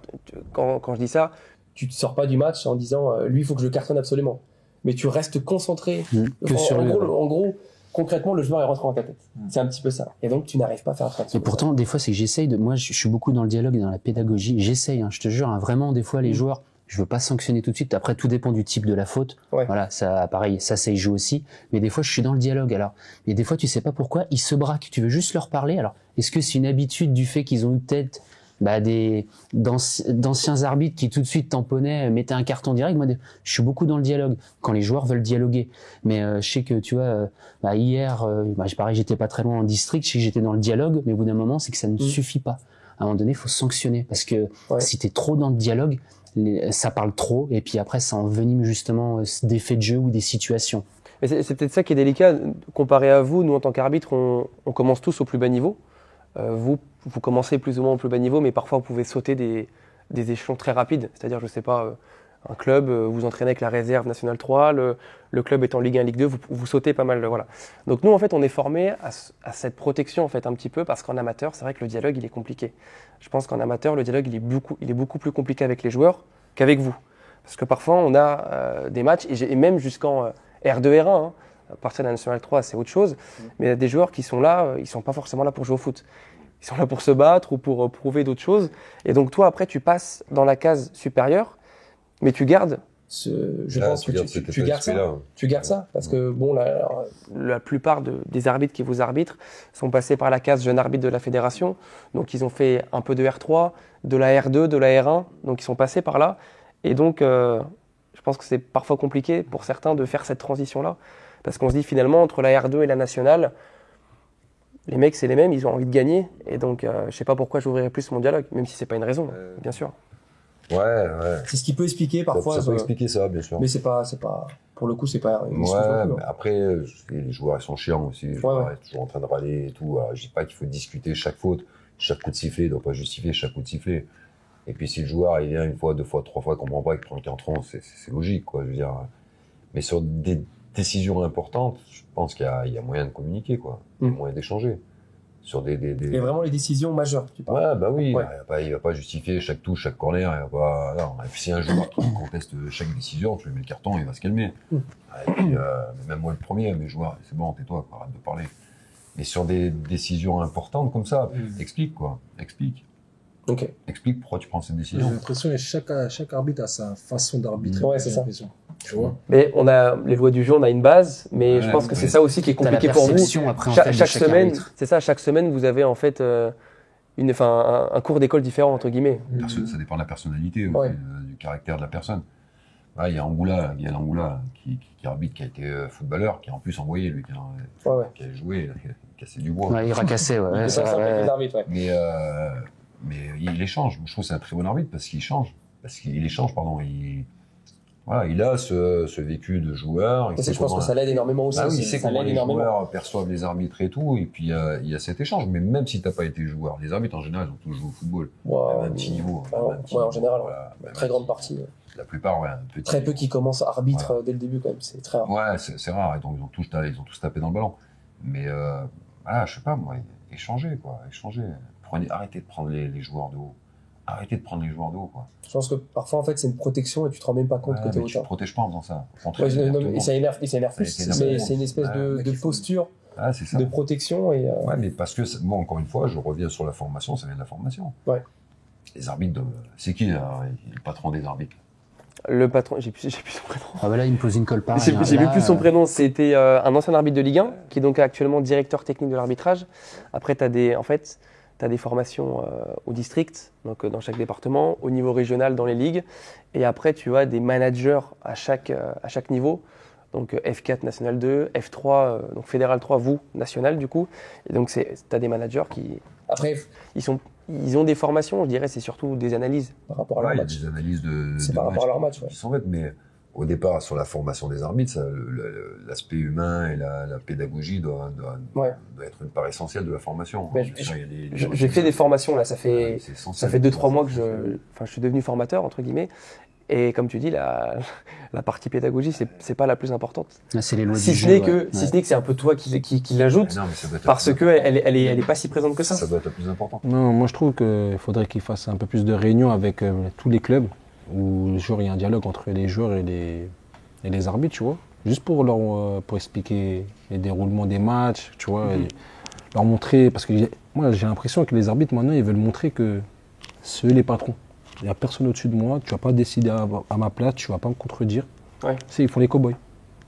quand je dis ça, tu te sors pas du match en disant, lui, il faut que je le cartonne absolument. Mais tu restes concentré. que sur en le. gros, concrètement, le joueur est rentré dans ta tête. C'est un petit peu ça. Et donc, tu n'arrives pas à faire attention. Et pourtant, des fois, c'est que j'essaye de. Moi, je suis beaucoup dans le dialogue et dans la pédagogie. J'essaye, je te jure, vraiment, des fois, les joueurs, je veux pas sanctionner tout de suite. Après, tout dépend du type de la faute. Ouais. Voilà, ça, pareil, ça y joue aussi. Mais des fois, je suis dans le dialogue. Alors, mais des fois, tu sais pas pourquoi, ils se braquent. Tu veux juste leur parler. Alors, est-ce que c'est une habitude du fait qu'ils ont eu peut-être d'anciens arbitres qui tout de suite tamponnaient, mettaient un carton direct? Moi, je suis beaucoup dans le dialogue quand les joueurs veulent dialoguer. Mais je sais que tu vois, hier, pareil, j'étais pas très loin en district, je sais que j'étais dans le dialogue, mais au bout d'un moment, c'est que ça ne suffit pas. À un moment donné, il faut sanctionner parce que si t'es trop dans le dialogue, ça parle trop et puis après, ça envenime justement des faits de jeu ou des situations. Mais c'est peut-être ça qui est délicat. Comparé à vous, nous, en tant qu'arbitre, on commence tous au plus bas niveau. Vous commencez plus ou moins au plus bas niveau, mais parfois vous pouvez sauter des échelons très rapides. C'est-à-dire, je sais pas, un club, vous entraînez avec la réserve nationale 3, le club est en Ligue 1, Ligue 2, vous sautez pas mal. Voilà. Donc nous, en fait, on est formé à cette protection, en fait, un petit peu, parce qu'en amateur, c'est vrai que le dialogue, il est compliqué. Je pense qu'en amateur, le dialogue, il est beaucoup plus compliqué avec les joueurs qu'avec vous. Parce que parfois, on a des matchs, et même jusqu'en R2, R1, hein, à partir de la Nationale 3, c'est autre chose. Mais il y a des joueurs qui sont là, ils sont pas forcément là pour jouer au foot. Ils sont là pour se battre ou pour prouver d'autres choses. Et donc toi, après, tu passes dans la case supérieure, mais tu gardes je pense que tu gardes ça. Tu gardes ça. Parce que bon, la plupart des arbitres qui vous arbitrent sont passés par la case jeune arbitre de la fédération. Donc ils ont fait un peu de R3, de la R2, de la R1. Donc ils sont passés par là. Et donc, je pense que c'est parfois compliqué pour certains de faire cette transition-là. Parce qu'on se dit finalement, entre la R2 et la nationale, les mecs, c'est les mêmes, ils ont envie de gagner. Et donc, je sais pas pourquoi j'ouvrirais plus mon dialogue, même si c'est pas une raison, bien sûr. Ouais. C'est ce qui peut expliquer parfois. Ça peut expliquer ça, bien sûr. Mais c'est pas, pour le coup, c'est pas une excuse non plus. Mais après, les joueurs, ils sont chiants aussi. Les joueurs, ils sont toujours en train de râler et tout. Je dis pas qu'il faut discuter chaque faute. Chaque coup de sifflet, il doit pas justifier chaque coup de sifflet. Et puis, si le joueur, il vient une fois, deux fois, trois fois, il comprend pas, qu'il prend le carton, c'est logique, quoi, je veux dire. Mais sur des décisions importantes, je pense qu'il y a moyen de communiquer, quoi. Il y a moyen d'échanger. Sur des... Et vraiment les décisions majeures, tu parles. Ouais, bah oui. Ouais. Il va pas justifier chaque touche, chaque corner. Il va pas, non. Et puis, si un joueur qui conteste chaque décision, tu lui mets le carton, il va se calmer. Et puis, même moi, le premier, mes joueurs, c'est bon, tais-toi, quoi, arrête de parler. Mais sur des décisions importantes comme ça, explique, quoi. Explique. Ok. Explique pourquoi tu prends cette J'ai décision. l'impression que chaque arbitre a sa façon d'arbitrer. Ouais, c'est j'ai ça. l'impression. Tu vois. Mais on a les lois du jeu, on a une base, mais Ouais, je pense que ouais. c'est ça aussi qui est T'as la compliqué pour vous. perception après, en Cha- fait, de chaque chaque semaine, arbitre. c'est ça, chaque semaine vous avez en fait un cours d'école différent entre guillemets. Ça dépend de la personnalité, aussi, Ouais. du caractère de la personne. Ouais, il y a Angoula, qui arbitre, qui a été footballeur, qui a en plus envoyé, lui, qui a joué, qui a cassé du bois. Ouais, il racassait, ouais. C'est ça, ça, avec ouais. les arbitres, ouais. Mais il échange. Je trouve que c'est un très bon arbitre parce qu'il change. Il échange, pardon. Il a ce vécu de joueur. Et ça, je pense que ça l'aide énormément aussi. Ah oui, il sait ça comment l'aide les énormément. joueurs perçoivent les arbitres et tout. Et puis, il y a cet échange. Mais même si t'as pas été joueur, les arbitres, en général, ils ont tous joué au football. Ouais, À un petit niveau. en général, Voilà, très grande partie. La plupart, ouais, un petit Très peu niveau. qui commencent arbitre dès le début quand même, c'est très rare. Ouais, c'est rare. Et donc, ils ont tous tapé dans le ballon. Mais, voilà, je sais pas, moi, échanger, quoi. Échanger. Arrêtez de prendre les joueurs de haut. Arrêtez de prendre les joueurs de haut, quoi. Je pense que parfois en fait c'est une protection et tu te rends même pas compte que t'es mais tu te hauteur. protèges pas en faisant ça. Au contraire, Ouais, il y a non, tout le et monde. ça énerve plus, mais c'est une espèce de posture Ah, c'est ça. de protection et Ouais, mais parce que, moi, encore une fois, je reviens sur la formation, ça vient de la formation. Ouais. Les arbitres, c'est qui, là, le patron des arbitres? le patron, j'ai plus son prénom. Ah bah là, il me pose une colle pareille. J'ai vu Là, plus son prénom, c'était un ancien arbitre de Ligue 1 qui est donc actuellement directeur technique de l'arbitrage. Après t'as des formations au district, donc dans chaque département, au niveau régional dans les ligues, et après tu as des managers à chaque niveau, donc F4 National 2, F3 donc Fédéral 3, vous National du coup, et donc t'as des managers qui après ils ont des formations, je dirais c'est surtout des analyses par rapport à leur Il y a match. des analyses C'est de par rapport à leur match, ouais. qui sont faites, mais au départ, sur la formation des arbitres, l'aspect humain et la pédagogie doit être une part essentielle de la formation. Mais Bien sûr, il y a des- J'ai fait des formations là, ça fait c'est essentiel. 2-3 mois que je suis devenu formateur entre guillemets. Et comme tu dis, la partie pédagogie, c'est pas la plus importante. Là, c'est les lois Si du ce jeu. n'est que c'est un peu toi qui l'ajoute, Non, mais ça doit être parce la que elle est pas si présente que ça. ça doit être la plus importante. Non, moi je trouve qu'il faudrait qu'ils fassent un peu plus de réunions avec tous les clubs, où il y a un dialogue entre les joueurs et les arbitres, tu vois. Juste pour pour expliquer les déroulements des matchs, tu vois, et leur montrer, parce que moi j'ai l'impression que les arbitres maintenant ils veulent montrer que c'est eux les patrons. Il n'y a personne au-dessus de moi, tu vas pas décider à ma place, tu vas pas me contredire. Ouais. Ils font les cow-boys.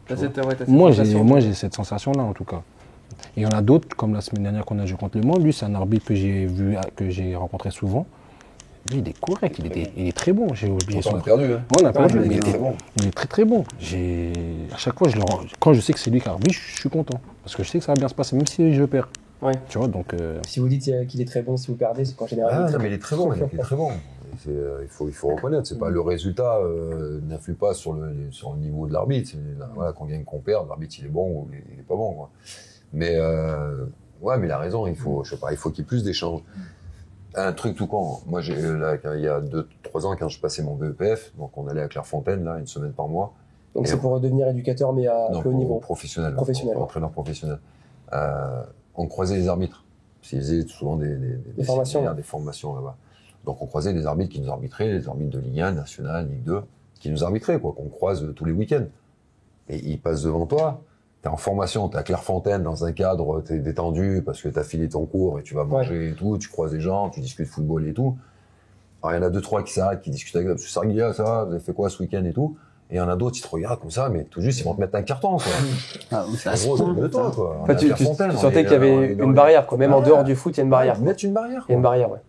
T'as cette Moi sensation. j'ai cette sensation-là en tout cas. Et il y en a d'autres, comme la semaine dernière qu'on a joué contre Le Mans, lui c'est un arbitre que j'ai rencontré souvent. Lui il est correct, il est très bon. J'ai oublié son On a perdu, hein. Ouais, on a perdu, Ouais, mais il est très bon. il est très très bon. À chaque fois, quand je sais que c'est lui qui arbitre, je suis content. Parce que je sais que ça va bien se passer, même si je perds. Ouais. Tu vois, donc. Si vous dites qu'il est très bon, si vous perdez, c'est qu'en général. Ah, non, mais il est très bon, il est très bon. Il faut reconnaître, c'est pas le résultat n'influe pas sur le niveau de l'arbitre. Voilà, qu'on gagne, qu'on perde, l'arbitre il est bon ou il est pas bon, quoi. Mais ouais, mais il a raison. Il faut qu'il y ait plus d'échanges. Un truc tout con. Moi, il y a 2-3 ans, quand je passais mon BEPF, donc on allait à Clairefontaine là, une semaine par mois. Donc c'est pour devenir éducateur, mais à plus haut niveau. Professionnel. Professionnel. Entraîneur professionnel. On croisait les arbitres. Ils faisaient souvent des formations, séminaires, des formations là-bas. Donc on croisait des arbitres qui nous arbitraient, les arbitres de Ligue 1, National, Ligue 2, qui nous arbitraient, quoi, qu'on croise tous les week-ends. Et ils passent devant toi. T'es en formation, t'es à Clairefontaine, dans un cadre, t'es détendu parce que t'as filé ton cours et tu vas manger et tout, tu croises des gens, tu discutes football et tout. Alors il y en a 2-3 qui s'arrêtent, qui discutent avec eux, monsieur Sarguilla, ça va, vous avez fait quoi ce week-end et tout. Et il y en a d'autres qui te regardent comme ça, mais tout juste, ils vont te mettre un carton, quoi. Ah, En gros, c'est de toi, quoi. En fait, tu sentais qu'il y avait une barrière, quoi. Même en dehors du foot, il y a une barrière. Mettre une barrière, Il y a une barrière, ouais.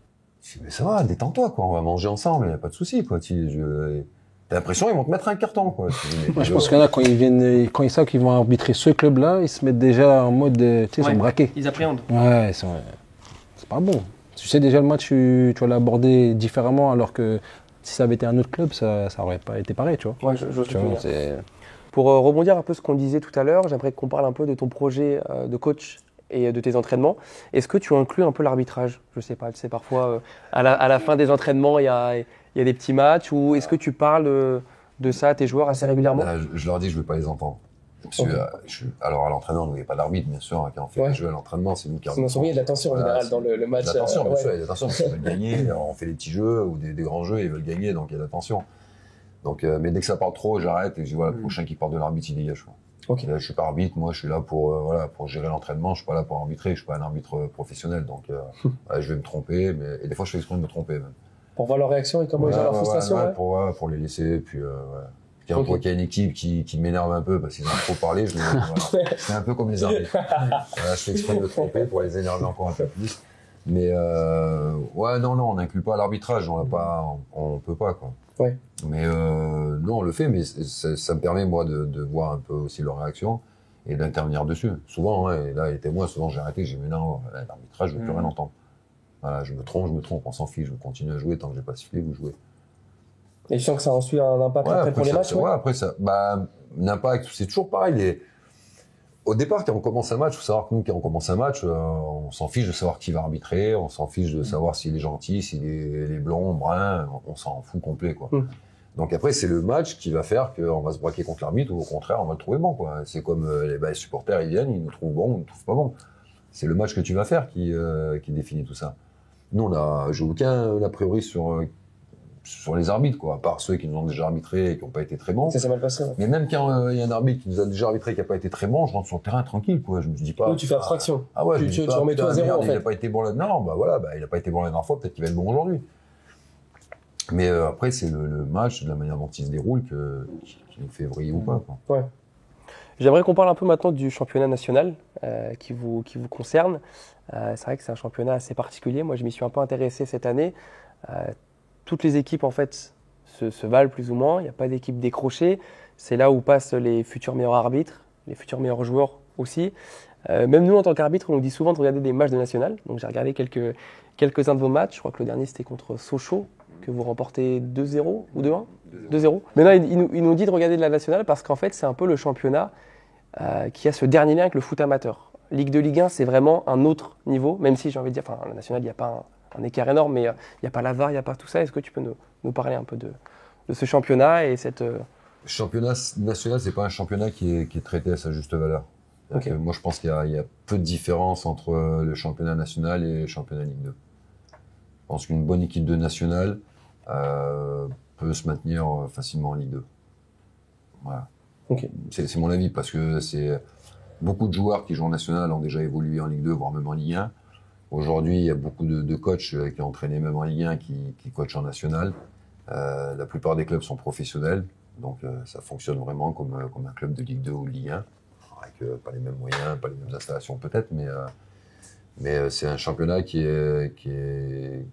Je dis, mais ça va, détends-toi, quoi. On va manger ensemble, il n'y a pas de souci, quoi. T'as l'impression ils vont te mettre un carton, quoi. Moi, je pense qu'il y en a, quand ils savent qu'ils vont arbitrer ce club-là, ils se mettent déjà en mode, tu sais, ils sont braqués. Ils appréhendent. Ouais, c'est pas bon. Tu sais déjà le match, tu vas l'aborder différemment, alors que si ça avait été un autre club, ça aurait pas été pareil, tu vois. Ouais, j'ose Tu vois, le dire. Pour rebondir un peu ce qu'on disait tout à l'heure, j'aimerais qu'on parle un peu de ton projet de coach et de tes entraînements. Est-ce que tu inclus un peu l'arbitrage? Je sais pas, tu sais, parfois, à la fin des entraînements, il y a des petits matchs, ou est-ce que tu parles de ça à tes joueurs assez régulièrement? Je leur dis, je veux pas les entendre. Parce que, alors, à l'entraînement, nous, il n'y a pas d'arbitre, bien sûr, quand on fait des jeux à l'entraînement, c'est nous qui Sinon, il y a de la tension en général dans le match. Attention, bien sûr, il y a de la tension, parce qu'ils veulent gagner, on fait des petits jeux ou des grands jeux, ils veulent gagner, donc il y a de la tension. Donc, mais dès que ça parle trop, j'arrête et je dis, voilà, le prochain qui parle de l'arbitre, il dégage, quoi. Ok. Là, je suis pas arbitre, moi, je suis là pour gérer l'entraînement, je suis pas là pour arbitrer, je suis pas un arbitre professionnel, donc, je vais me tromper, et des fois, je fais exprès de me tromper, même. Pour voir leur réaction et comment ils ont leur frustration. Pour les laisser, puis Quand je vois qu'il y a une équipe qui m'énerve un peu parce qu'ils ont trop parlé, voilà. C'est un peu comme les arbitres. Voilà, je fais exprès de me tromper pour les énerver encore un peu plus. Mais ouais, non, on n'inclut pas l'arbitrage, on peut pas, quoi. Ouais. Mais non, on le fait, mais ça me permet, moi, de voir un peu aussi leur réaction et d'intervenir dessus. Souvent, et là, les témoins, souvent, j'ai arrêté, j'ai dit, mais non, l'arbitrage, je veux plus rien entendre. Voilà, je me trompe, on s'en fiche, je continue à jouer tant que j'ai pas sifflé, vous jouez. Et je sens que ça a ensuite un impact après pour les matchs. Après ça, un impact, c'est toujours pareil. Au départ, quand on commence un match, faut savoir que nous, quand on commence un match, on s'en fiche de savoir qui va arbitrer, on s'en fiche de savoir s'il est gentil, s'il est blond, brun, on s'en fout complet, quoi. Donc après, c'est le match qui va faire qu'on va se braquer contre l'arbitre ou au contraire, on va le trouver bon, quoi. C'est comme les supporters, ils viennent, ils nous trouvent bon, ils nous trouvent pas bon. C'est le match que tu vas faire qui définit tout ça. Nous, j'ai aucun a priori sur les arbitres, quoi, à part ceux qui nous ont déjà arbitré et qui n'ont pas été très bons. Ça s'est mal passé. Ouais. Mais même quand il y a un arbitre qui nous a déjà arbitré qui n'a pas été très bon, je rentre sur le terrain tranquille, quoi. Je me dis pas. Oui, tu fais abstraction. Ah ouais, tu remets tout à zéro, en fait. Il n'a pas été bon là-dedans, il n'a pas été bon la dernière fois, peut-être qu'il va être bon aujourd'hui. Mais après, c'est le match, de la manière dont il se déroule, qui nous fait vriller ou pas, quoi. Ouais. J'aimerais qu'on parle un peu maintenant du championnat national qui vous concerne. C'est vrai que c'est un championnat assez particulier. Moi, je m'y suis un peu intéressé cette année. Toutes les équipes, en fait, se valent plus ou moins. Il n'y a pas d'équipe décrochée. C'est là où passent les futurs meilleurs arbitres, les futurs meilleurs joueurs aussi. Même nous, en tant qu'arbitre, on nous dit souvent de regarder des matchs de national. Donc, j'ai regardé quelques-uns de vos matchs. Je crois que le dernier, c'était contre Sochaux, que vous remportez 2-0 ou 2-1 2-0. Mais là, il nous dit de regarder de la nationale parce qu'en fait, c'est un peu le championnat qui a ce dernier lien avec le foot amateur. Ligue 2, Ligue 1, c'est vraiment un autre niveau, même si j'ai envie de dire, enfin, la nationale, il n'y a pas un écart énorme, mais il n'y a pas la VAR, il n'y a pas tout ça. Est-ce que tu peux nous parler un peu de ce championnat et cette... Le championnat national, c'est pas un championnat qui est traité à sa juste valeur. Okay. Moi, je pense qu'il y a peu de différence entre le championnat national et le championnat Ligue 2. Je pense qu'une bonne équipe de nationale peut se maintenir facilement en Ligue 2. Voilà. Okay. C'est mon avis, parce que beaucoup de joueurs qui jouent en national ont déjà évolué en Ligue 2, voire même en Ligue 1. Aujourd'hui, il y a beaucoup de coachs qui ont entraîné même en Ligue 1 qui coachent en national. La plupart des clubs sont professionnels, donc ça fonctionne vraiment comme un club de Ligue 2 ou de Ligue 1, avec pas les mêmes moyens, pas les mêmes installations peut-être, mais c'est un championnat qui est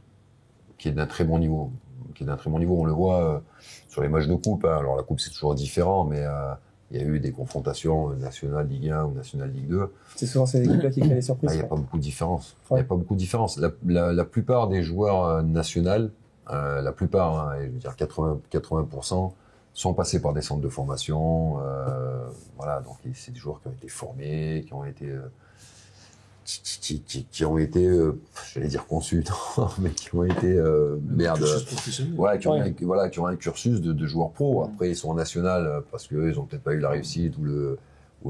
d'un très bon niveau. On le voit sur les matchs de coupe. Alors la coupe c'est toujours différent, mais il y a eu des confrontations nationales Ligue 1 ou nationales Ligue 2. C'est souvent ces équipes-là qui créent les surprises. Il n'y a pas beaucoup de différence. Il n'y a pas beaucoup de différence. La plupart des joueurs nationaux, la plupart, je veux dire 80%, sont passés par des centres de formation. Voilà, donc c'est des joueurs qui ont été formés, qui ont été j'allais dire conçus, mais qui ont été qui ont un cursus de joueurs pro. Après ils sont en national parce que ils ont peut-être pas eu la réussite ou le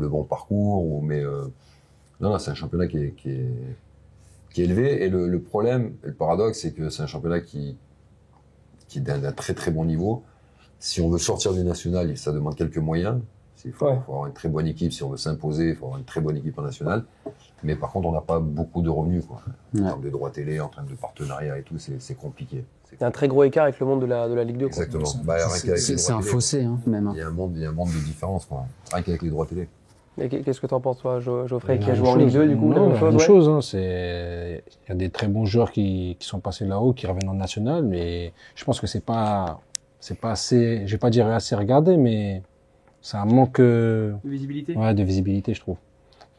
bon parcours, mais non, c'est un championnat qui est élevé, et le problème, le paradoxe, c'est que c'est un championnat qui est d'un très très bon niveau. Si on veut sortir du national, ça demande quelques moyens. Il faut avoir une très bonne équipe. Si on veut s'imposer, il faut avoir une très bonne équipe en national. Mais par contre, on n'a pas beaucoup de revenus, quoi. En termes de droits télé, en termes de partenariat et tout, c'est compliqué. Il y a un très gros écart avec le monde de la Ligue 2. Exactement. C'est un fossé, hein, même. Il y a un monde de différence, quoi. Rien qu'avec les droits télé. Et qu'est-ce que tu en penses, toi, Geoffrey, qui a joué en Ligue 2, du coup? La même chose, hein. Il y a des très bons joueurs qui sont passés là-haut, qui reviennent en national, mais je pense que c'est pas assez, je vais pas dire assez regardé, mais c'est un manque de visibilité. Ouais, de visibilité, je trouve.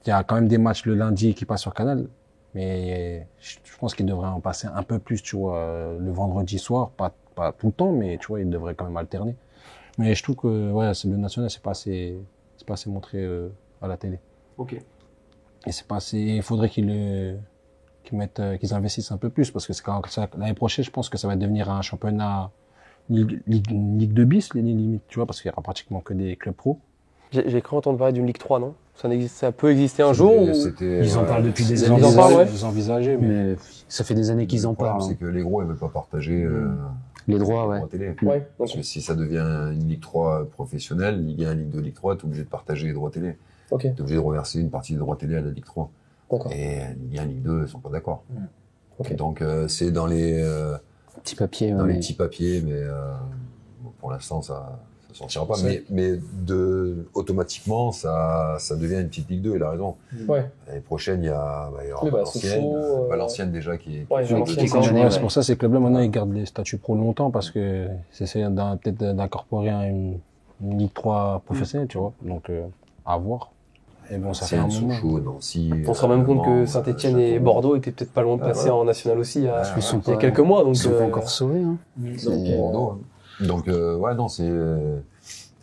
Il y a quand même des matchs le lundi qui passent sur Canal, mais je pense qu'ils devraient en passer un peu plus, tu vois, le vendredi soir, pas tout le temps, mais tu vois, ils devraient quand même alterner. Mais je trouve que le national, c'est pas assez montré à la télé. Ok. Et c'est pas assez. Il faudrait qu'ils investissent un peu plus, parce que l'année prochaine, je pense que ça va devenir un championnat Ligue 2 bis, les limites, tu vois, parce qu'il y aura pratiquement que des clubs pro. J'ai cru entendre parler d'une Ligue 3, non? Ça peut exister un jour? Ils en parlent depuis des années. Ils en parlent, Ils envisageaient, mais ça fait des années qu'ils en parlent. C'est que les gros, ils veulent pas partager les droits, télé. Ouais. Parce que si ça devient une Ligue 3 professionnelle, Ligue 1, Ligue 2, Ligue 3, t'es obligé de partager les droits télé. Okay. T'es obligé de reverser une partie des droits télé à la Ligue 3. D'accord. Et Ligue 1, Ligue 2, ils sont pas d'accord. Okay. Donc c'est dans les petits papiers. Les petits papiers, mais pour l'instant ça Ça sortira pas, mais automatiquement, ça devient une petite Ligue 2, il a raison. Ouais. L'année prochaine, il y aura Valenciennes déjà qui C'est pour ça, ces clubs-là, maintenant, ils gardent les statuts pro longtemps parce que c'est essayer peut-être d'incorporer une Ligue 3 professionnelle, tu vois. Donc, à voir. Et bon, ça fait un moment. Sochaux, Nancy, On se rend même compte que Saint-Etienne et Bordeaux étaient peut-être pas loin de passer en national aussi il y a quelques mois. Donc, Ils sont pas encore sauvés. Hein. Bordeaux. Donc, ouais, non, c'est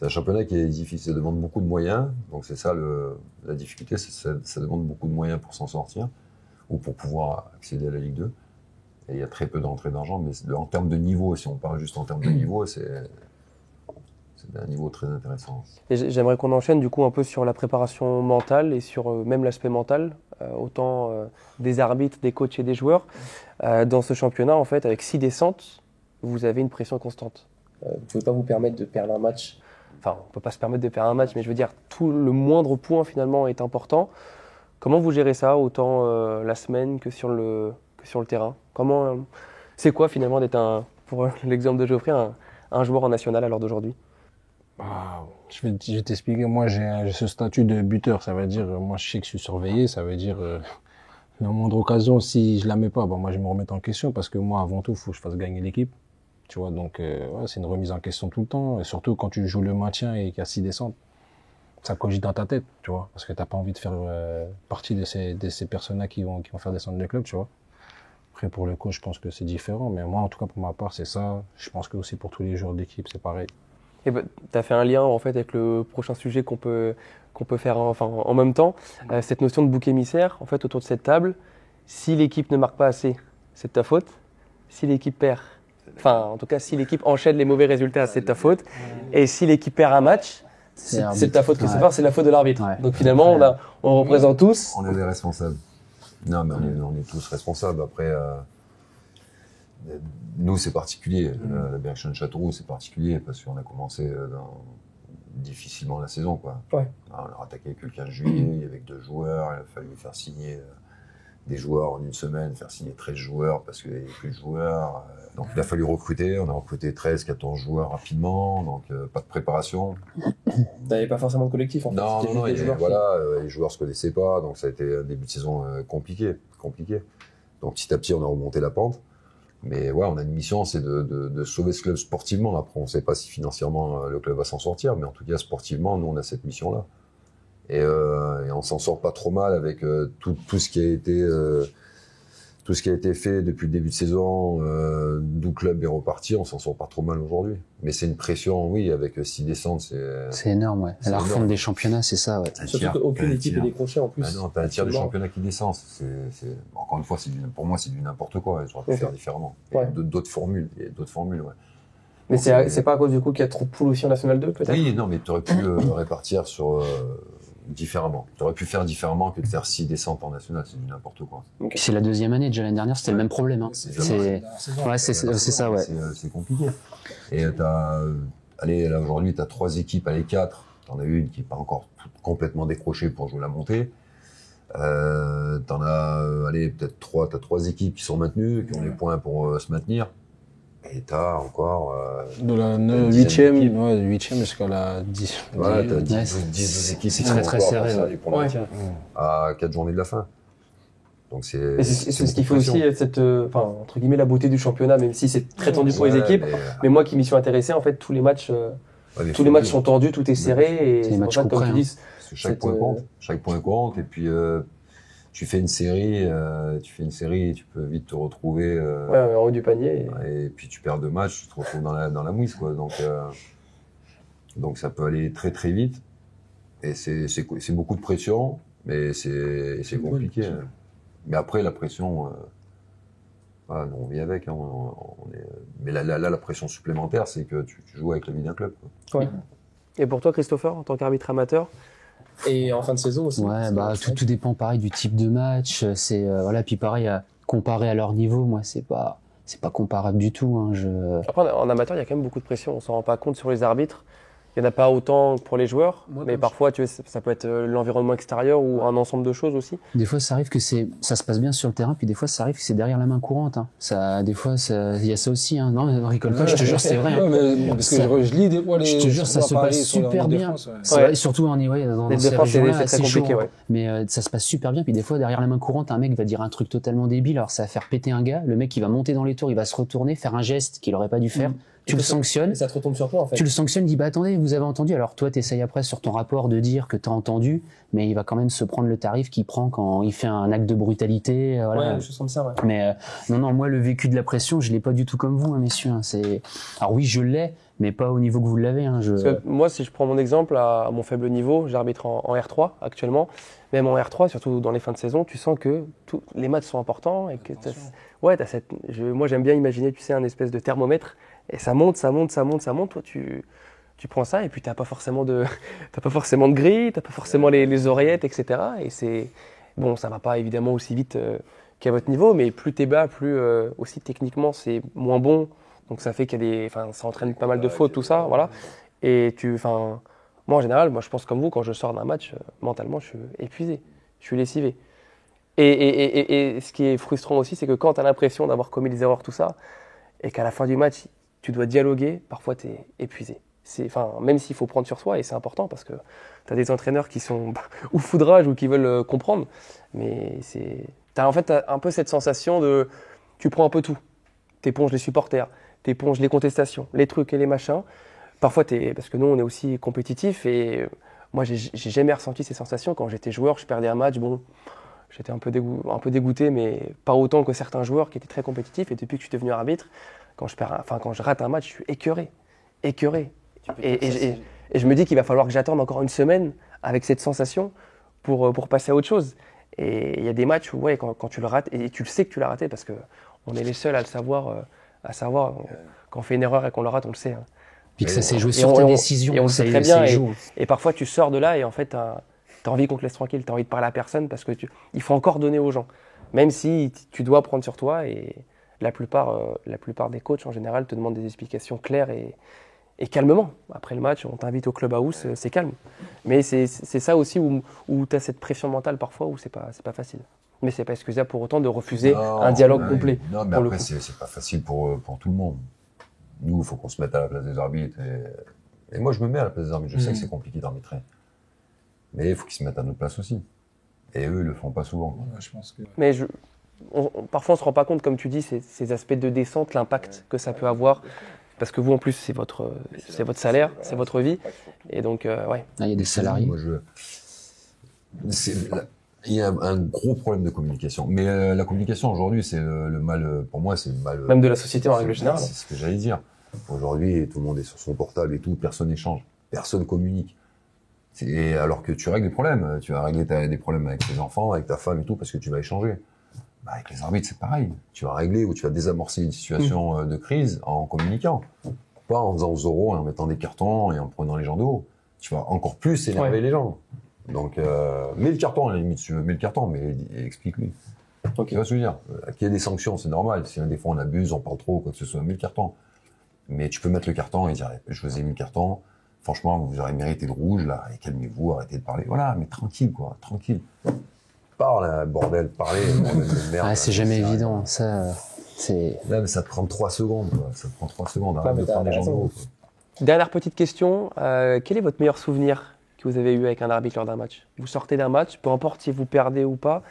un championnat qui est difficile. Ça demande beaucoup de moyens. Donc, c'est ça la difficulté. Ça demande beaucoup de moyens pour s'en sortir ou pour pouvoir accéder à la Ligue 2. Et il y a très peu d'entrées d'argent. Mais en termes de niveau, si on parle juste en termes de niveau, c'est un niveau très intéressant. Et j'aimerais qu'on enchaîne du coup un peu sur la préparation mentale et sur même l'aspect mental, autant des arbitres, des coachs et des joueurs. Dans ce championnat, en fait, avec 6 descentes, vous avez une pression constante. Vous ne pouvez pas vous permettre de perdre un match. Enfin, on ne peut pas se permettre de perdre un match, mais je veux dire, tout le moindre point finalement est important. Comment vous gérez ça, autant la semaine que sur le terrain? C'est quoi finalement d'être, pour l'exemple de Geoffrey, un joueur en national à l'heure d'aujourd'hui? Je vais t'expliquer. Moi, j'ai ce statut de buteur. Ça veut dire, moi, je sais que je suis surveillé. Ça veut dire, la moindre occasion, si je la mets pas, moi, je vais me remettre en question parce que moi, avant tout, il faut que je fasse gagner l'équipe. Tu vois, donc, c'est une remise en question tout le temps. Et surtout quand tu joues le maintien et qu'il y a 6 descentes, ça cogite dans ta tête, tu vois, parce que t'as pas envie de faire partie de ces personnes-là qui vont faire descendre le club, tu vois. Après, pour le coach, je pense que c'est différent. Mais moi, en tout cas, pour ma part, c'est ça. Je pense que aussi pour tous les joueurs d'équipe, c'est pareil. Et tu as fait un lien en fait avec le prochain sujet qu'on peut faire en même temps, cette notion de bouc émissaire en fait autour de cette table. Si l'équipe ne marque pas assez, c'est de ta faute. Si l'équipe perd, en tout cas si l'équipe enchaîne les mauvais résultats, c'est de ta faute. Et si l'équipe perd un match, c'est de ta faute que c'est pas, c'est la faute de l'arbitre. Ouais. Donc finalement on représente tous. On est les responsables. Non mais on est tous responsables. Après. Nous, c'est particulier. La Bergson Châteauroux, c'est particulier parce qu'on a commencé difficilement la saison, quoi. Ouais. On a attaqué que le 15 juillet avec 2 joueurs. Il a fallu faire signer des joueurs en une semaine, faire signer 13 joueurs parce qu'il n'y avait plus de joueurs. Donc, il a fallu recruter. On a recruté 13, 14 joueurs rapidement. Donc, pas de préparation. T'avais pas forcément de collectif, en fait. Non. Les joueurs se connaissaient pas. Donc, ça a été un début de saison compliqué. Donc, petit à petit, on a remonté la pente. Mais ouais, on a une mission, c'est de sauver ce club sportivement. Après, on ne sait pas si financièrement le club va s'en sortir, mais en tout cas sportivement, nous on a cette mission-là. Et on s'en sort pas trop mal avec tout ce qui a été fait depuis le début de saison, d'où le club est reparti. On s'en sort pas trop mal aujourd'hui. Mais c'est une pression, oui, avec 6 descentes, c'est énorme, ouais. À la refonte des championnats, c'est ça, ouais. Surtout qu'aucune équipe est décrochée en plus. Ah non, t'as un tiers du championnat qui descend. Encore une fois, pour moi, c'est du n'importe quoi. J'aurais pu faire différemment. Ouais. D'autres formules, ouais. Mais c'est pas à cause du coup qu'il y a trop de poules aussi en National 2, peut-être? Oui, non, mais tu aurais pu répartir différemment. Tu aurais pu faire différemment que de faire 6 descentes en national, c'est du n'importe quoi. Okay. C'est la 2e année, déjà l'année dernière, c'était le même problème. Hein. C'est ça, ouais. C'est compliqué. Et là aujourd'hui, tu as 3 équipes, 4. Tu en as une qui n'est pas encore complètement décrochée pour jouer la montée. T'en as, peut-être 3, t'as 3 équipes qui sont maintenues, qui ont les points pour se maintenir. Et t'as encore, de la 8e jusqu'à la 10. Voilà, t'as 10 équipes. C'est très serré, à 4 journées de la fin. Donc c'est ce qui fait aussi entre guillemets, la beauté du championnat, même si c'est très tendu pour les équipes. Mais moi qui m'y suis intéressé, en fait, tous les matchs sont tendus, tout est serré. Et c'est pour ça que, comme tu dis, chaque point compte. Et puis, tu fais une série, tu peux vite te retrouver en haut du panier. Et puis tu perds 2 matchs, tu te retrouves dans la mouise, quoi. Donc ça peut aller très très vite. Et c'est beaucoup de pression, mais c'est compliqué. Mais après la pression, on vit avec. Hein, mais là, la pression supplémentaire, c'est que tu joues avec la vie d'un club, quoi. Ouais. Et pour toi, Christopher, en tant qu'arbitre amateur? Et en fin de saison aussi. Ouais, tout dépend pareil du type de match. C'est puis pareil, comparé à leur niveau, moi c'est pas comparable du tout. Hein, Après, en amateur, il y a quand même beaucoup de pression. On s'en rend pas compte sur les arbitres. Il n'y en a pas autant pour les joueurs, Moi, mais comme parfois, tu vois, ça peut être l'environnement extérieur ou un ensemble de choses aussi. Des fois, ça arrive que ça se passe bien sur le terrain, puis des fois, ça arrive que c'est derrière la main courante. Hein. Des fois, il y a ça aussi. Hein. Non, rigole pas, je te jure, c'est vrai. Hein. Ouais, mais parce que je lis des fois les. Je te jure, ça se passe super bien. C'est vrai, surtout dans Les ces défenses, régions-là, c'est très compliqué, chaud. ouais. Mais ça se passe super bien. Puis des fois, derrière la main courante, un mec va dire un truc totalement débile. Alors ça va faire péter un gars. Le mec, il va monter dans les tours, il va se retourner, faire un geste qu'il aurait pas dû faire. Tu le sanctionnes. Et ça te retombe sur toi, en fait. Tu le sanctionnes, dis bah attendez, vous avez entendu. Alors toi, t'essayes après sur ton rapport de dire que t'as entendu, mais il va quand même se prendre le tarif qu'il prend quand il fait un acte de brutalité. Voilà. Ouais, des choses comme ça, ouais. Mais non, moi le vécu de la pression, je l'ai pas du tout comme vous, hein, messieurs. Hein. Alors oui, je l'ai, mais pas au niveau que vous l'avez. Hein. Parce que moi, si je prends mon exemple à mon faible niveau, j'arbitre en R3 actuellement. Même en R3, surtout dans les fins de saison, tu sens que les matchs sont importants et que moi, j'aime bien imaginer, tu sais, un espèce de thermomètre et ça monte, ça monte, ça monte, ça monte. Toi, tu prends ça et puis t'as pas forcément de grille, t'as pas forcément les oreillettes, etc. Et c'est bon, ça va pas évidemment aussi vite qu'à votre niveau, mais plus t'es bas, plus aussi techniquement c'est moins bon. Donc ça fait ça entraîne pas mal de fautes, tout ça, voilà. Et moi en général, je pense comme vous, quand je sors d'un match, mentalement, je suis épuisé, je suis lessivé. Et ce qui est frustrant aussi, c'est que quand tu as l'impression d'avoir commis des erreurs, tout ça, et qu'à la fin du match, tu dois dialoguer, parfois tu es épuisé. Même s'il faut prendre sur soi, et c'est important parce que tu as des entraîneurs qui sont ou foudrage ou qui veulent comprendre, mais tu as un peu cette sensation de tu prends un peu tout. T'éponges les supporters, t'éponges les contestations, les trucs et les machins. Parfois, parce que nous, on est aussi compétitifs et moi, j'ai jamais ressenti ces sensations. Quand j'étais joueur, je perdais un match, bon, j'étais un peu dégoûté, mais pas autant que certains joueurs qui étaient très compétitifs. Et depuis que je suis devenu arbitre, quand je rate un match, je suis écœuré. Et je me dis qu'il va falloir que j'attende encore une semaine avec cette sensation pour passer à autre chose. Et il y a des matchs où, quand tu le rates, et tu le sais que tu l'as raté parce qu'on est les seuls à le savoir, quand on fait une erreur et qu'on le rate, on le sait. Hein. Puis que ça s'est joué sur tes décisions. Et on le sait très bien. Et parfois, tu sors de là et en fait, t'as envie qu'on te laisse tranquille. T'as envie de parler à personne parce que il faut encore donner aux gens. Même si tu dois prendre sur toi et la plupart des coachs, en général, te demandent des explications claires et calmement. Après le match, on t'invite au clubhouse, c'est calme. Mais c'est ça aussi où tu as cette pression mentale parfois où c'est pas facile. Mais c'est pas excusable pour autant de refuser un dialogue complet. Non, mais après, c'est pas facile pour tout le monde. Nous, il faut qu'on se mette à la place des arbitres. Et moi, je me mets à la place des arbitres. Je sais que c'est compliqué d'arbitrer. Mais il faut qu'ils se mettent à notre place aussi. Et eux, ils le font pas souvent. Ouais, je pense que... Mais parfois, on se rend pas compte, comme tu dis, ces aspects de descente, l'impact que ça peut avoir. Parce que vous, en plus, c'est votre salaire, c'est votre vie. Et donc, ouais. Il y a des salariés. Moi, il y a un gros problème de communication. Mais la communication, aujourd'hui, c'est le mal, pour moi, c'est le mal. Même de la société en règle générale. C'est ce que j'allais dire. Aujourd'hui, tout le monde est sur son portable et tout, personne n'échange, personne communique. Alors que tu règles des problèmes. Tu vas régler des problèmes avec tes enfants, avec ta femme et tout, parce que tu vas échanger. Avec les arbitres, c'est pareil. Tu vas régler ou tu vas désamorcer une situation de crise en communiquant. Pas en faisant zéro et en mettant des cartons et en prenant les gens de haut. Tu vas encore plus énerver les gens. Donc, mets le carton, à la limite, si tu veux, mets le carton, mais explique-lui. Tu vois ce que je veux dire? Qu'il y ait des sanctions, c'est normal. Si des fois on abuse, on parle trop, quoi que ce soit, mets le carton. Mais tu peux mettre le carton et dire, je vous ai mis le carton, franchement, vous aurez mérité de rouge, là, et calmez-vous, arrêtez de parler. Voilà, mais tranquille, quoi, tranquille. Parle, bordel, parlez, bordel de merde. Ah, c'est jamais évident, ça, c'est... Là, mais ça te prend 3 secondes, quoi. Ça te prend 3 secondes, arrête de prendre les gens de haut, quoi. Dernière petite question, quel est votre meilleur souvenir que vous avez eu avec un arbitre lors d'un match? Vous sortez d'un match, peu importe si vous perdez ou pas,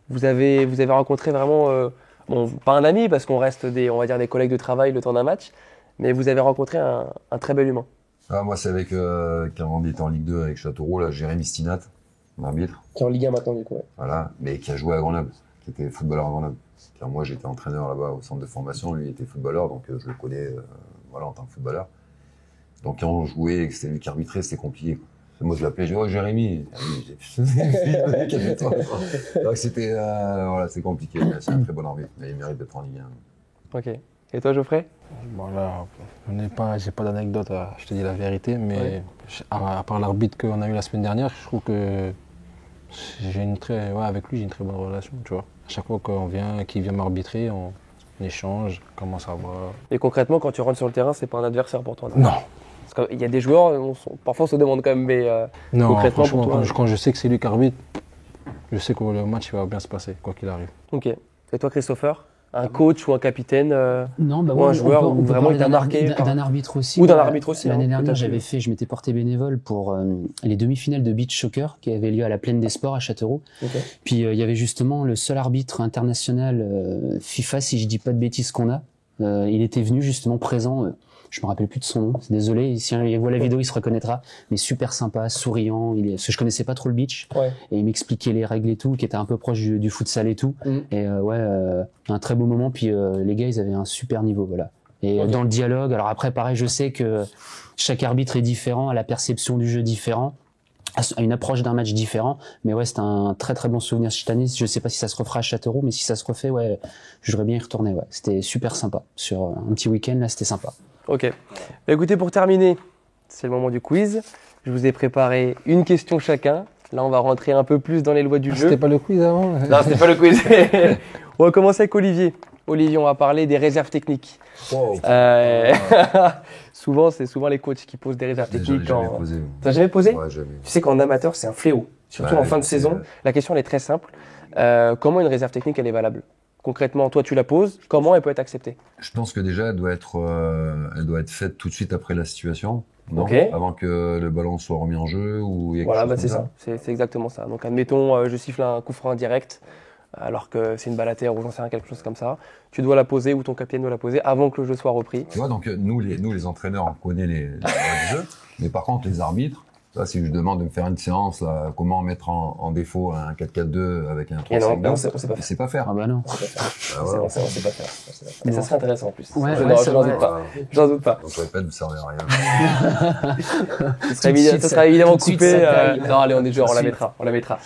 vous avez rencontré vraiment, bon, pas un ami parce qu'on reste on va dire des collègues de travail le temps d'un match, mais vous avez rencontré un très bel humain. Ah, moi, c'est avec, quand on était en Ligue 2 avec Châteauroux, là, Jérémy Stinat, l'arbitre. Qui est en Ligue 1 maintenant, du coup, ouais. Voilà, mais qui a joué à Grenoble, qui était footballeur à Grenoble. Car moi, j'étais entraîneur là-bas au centre de formation, lui était footballeur, donc je le connais, voilà, en tant que footballeur. Donc quand on jouait et que c'était lui qui arbitrait, c'était compliqué, quoi. Moi, je l'appelais, je dis, oh, Jérémy. Calme-toi. Donc c'était, voilà, c'est compliqué, mais c'est un très bon arbitre, mais il mérite d'être en Ligue 1. Ok. Et toi, Geoffrey? Bon là, j'ai pas d'anecdote, je te dis la vérité, mais à part l'arbitre qu'on a eu la semaine dernière, je trouve que avec lui j'ai une très bonne relation, tu vois. À chaque fois qu'il vient m'arbitrer, on échange, comment ça va. Et concrètement, quand tu rentres sur le terrain, c'est pas un adversaire pour toi? Non, Parce qu'il y a des joueurs, parfois on se demande quand même, mais Non, concrètement, franchement, pour toi, quand je sais que c'est lui qui arbitre, je sais que le match il va bien se passer, quoi qu'il arrive. Ok. Et toi, Christopher, un coach ou un capitaine Non, bah ou ouais, un joueur on où peut vraiment il t'a parler marqué d'un arbitre aussi. Ou d'un arbitre aussi, L'année hein, dernière, tout à fait. je m'étais porté bénévole pour les demi-finales de beach soccer qui avaient lieu à la Plaine des Sports à Châteauroux. Ok. Puis il y avait justement le seul arbitre international FIFA, si je dis pas de bêtises qu'on a. Il était venu justement présent. Je me rappelle plus de son nom. Désolé. Si il voit la vidéo, il se reconnaîtra. Mais super sympa, souriant. Parce que je connaissais pas trop le beach. Ouais. Et il m'expliquait les règles et tout, qui était un peu proche du futsal et tout. Mm. Et un très beau moment. Puis les gars, ils avaient un super niveau, voilà. Et Ok. dans le dialogue, alors après, pareil, je sais que chaque arbitre est différent, a la perception du jeu différent, a une approche d'un match différent. Mais ouais, c'était un très très bon souvenir cette année. Je sais pas si ça se refera à Châteauroux, mais si ça se refait, ouais, je voudrais bien y retourner. Ouais, c'était super sympa. Sur un petit week-end, là, c'était sympa. Ok. Bah, écoutez, pour terminer, c'est le moment du quiz. Je vous ai préparé une question chacun. Là, on va rentrer un peu plus dans les lois du jeu. C'était pas le quiz avant Non, c'était pas le quiz. On va commencer avec Olivier. Olivier, on va parler des réserves techniques. Wow. C'est souvent les coachs qui posent des réserves J'ai techniques. jamais posé. T'as jamais posé? Ouais, jamais. Tu sais qu'en amateur, c'est un fléau. Surtout Ouais, en fin de c'est- saison. La question, elle est très simple. Comment une réserve technique, elle est valable? Concrètement, toi, tu la poses. Comment elle peut être acceptée? Je pense que déjà, elle doit être faite tout de suite après la situation. Non, Ok. avant que le ballon soit remis en jeu ou il y a quelque Voilà, chose bah, comme c'est ça. C'est exactement ça. Donc, admettons, je siffle un coup franc indirect, alors que c'est une balle à terre ou j'en sais rien, quelque chose comme ça. Tu dois la poser ou ton capitaine doit la poser avant que le jeu soit repris. Tu vois, donc nous les entraîneurs, on connaît les règles du jeu, mais par contre les arbitres, ça, si je demande de me faire une séance, là, comment mettre en défaut un 4-4-2 avec un Et non, 3-5-2, on sait pas je faire. sais pas faire. Ah bah non. Ah, On voilà. sait pas faire. Mais ça serait intéressant en plus. Ouais, je ouais, n'en c'est j'en vrai. doute pas. J'en doute pas. Donc je répète, vous servez à rien. Ce sera évidemment tout de suite, coupé. ça taille. Non, allez, on est joueurs, on la Tout de mettra. On la mettra.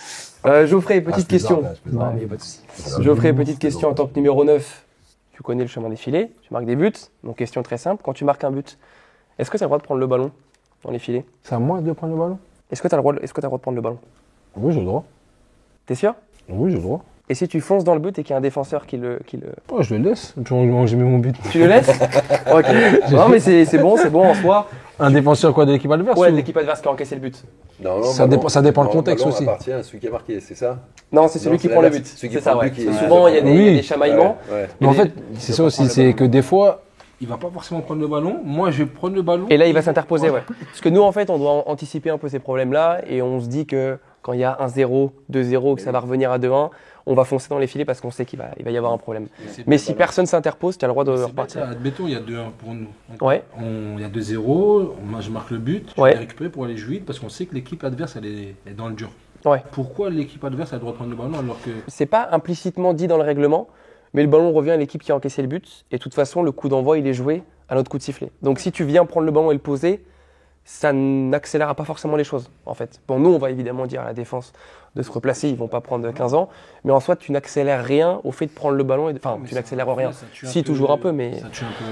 Geoffrey, petite Ah, je question. plaisante, je plaisante. Non, mais y a pas de souci. Geoffrey, petite question en tant que numéro 9. Tu connais le chemin des filets, tu marques des buts. Donc, question très simple. Quand tu marques un but, est-ce que tu as le droit de prendre le ballon dans les filets? C'est à moi de prendre le ballon? Est-ce que tu as le droit de prendre le ballon? Oui, j'ai le droit. T'es sûr? Oui, j'ai le droit. Et si tu fonces dans le but et qu'il y a un défenseur qui le... Oh, je le laisse. J'ai mis mon but. Tu le laisses? Ok. Non, mais c'est bon en soi. Un défenseur quoi de l'équipe adverse? Ouais, ou- l'équipe adverse qui a encaissé le but. Ça dépend le contexte aussi. appartient à celui qui a marqué, c'est ça? Non, c'est celui Non, qui c'est prend le l'inverse. but. Celui qui C'est prend ça, le ouais. but qui- Parce que Ah, souvent, il y a Oui. des chamaillements. Ouais. Mais en Et fait, c'est ça aussi, c'est que des fois, Il va pas forcément prendre le ballon. Moi, je vais prendre le ballon. Et là, il va s'interposer, ouais. Parce que nous, en fait, on doit anticiper un peu ces problèmes-là et on se dit que quand il y a 1-0, 2-0, que ça va revenir à 2-1, on va foncer dans les filets parce qu'on sait qu'il va y avoir un problème. Mais si personne s'interpose, tu as le droit de C'est bête, repartir. ça. Admettons, il y a 2-1 pour nous. Ouais. Il y a 2-0, moi je marque le but, je Ouais. vais récupérer pour aller jouer parce qu'on sait que l'équipe adverse elle est dans le dur. Ouais. Pourquoi l'équipe adverse a le droit de prendre le ballon alors que C'est pas implicitement dit dans le règlement, mais le ballon revient à l'équipe qui a encaissé le but. Et de toute façon, le coup d'envoi, il est joué à notre coup de sifflet. Donc si tu viens prendre le ballon et le poser, ça n'accélérera pas forcément les choses, en fait. Bon, nous, on va évidemment dire à la défense de se replacer, ils vont pas prendre 15 ans, mais en soi, tu n'accélères rien au fait de prendre le ballon. Enfin, Mais tu ça- n'accélères rien. ça tue Si, toujours un peu, mais... ça tue un peu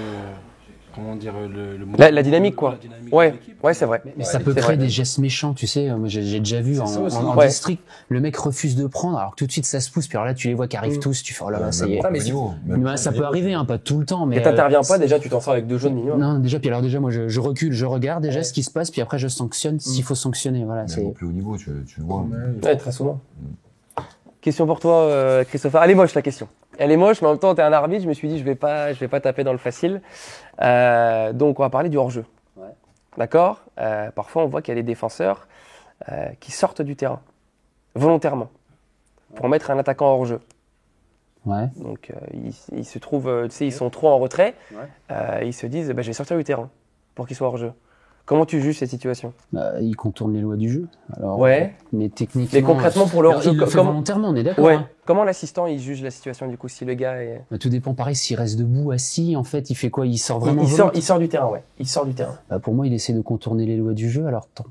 comment dire le La dynamique, quoi. la dynamique Ouais, de l'équipe. ouais, c'est vrai. Mais ça peut c'est créer vrai. des gestes méchants, tu sais. Moi, j'ai déjà vu C'est en, ça aussi. en Ouais. district, le mec refuse de prendre, alors que tout de suite ça se pousse. Puis alors là, tu les vois qui arrivent tous, tu fais oh là là, ça y est. Ah, mais si- Bah, ça peut arriver, hein, pas tout le temps, mais. Et t'interviens pas, c'est- déjà, tu t'en sors avec 2 jaunes minimum. Non, déjà, puis alors déjà, moi, je recule, je regarde déjà ce qui se passe, puis après, je sanctionne s'il faut sanctionner. Voilà, Même c'est. au plus haut niveau, tu le vois. Ouais, très souvent. Question pour toi, Christopher. Elle est moche, la question. Elle est moche, mais en même temps, t'es un arbitre. Je me suis dit, je vais pas taper dans le facile. Donc, on va parler du hors-jeu. Ouais. D'accord. Parfois, on voit qu'il y a des défenseurs qui sortent du terrain volontairement pour mettre un attaquant hors-jeu. Ouais. Donc, ils se trouvent, tu sais, ils sont trop en retrait. Ouais. Ils se disent, bah, je vais sortir du terrain pour qu'il soit hors-jeu. Comment tu juges cette situation? Bah, il contourne les lois du jeu. Alors. Ouais. Mais techniquement. Mais concrètement, pour le alors, hors-jeu, il le fait comment... volontairement, on est d'accord. Ouais. hein. Comment l'assistant il juge la situation du coup si le gars est... Bah, tout dépend, pareil, s'il reste debout, assis, en fait, il fait quoi? Il sort vraiment. il sort du terrain, ouais. Il sort du terrain. Bah, pour moi, il essaie de contourner les lois du jeu, alors tant.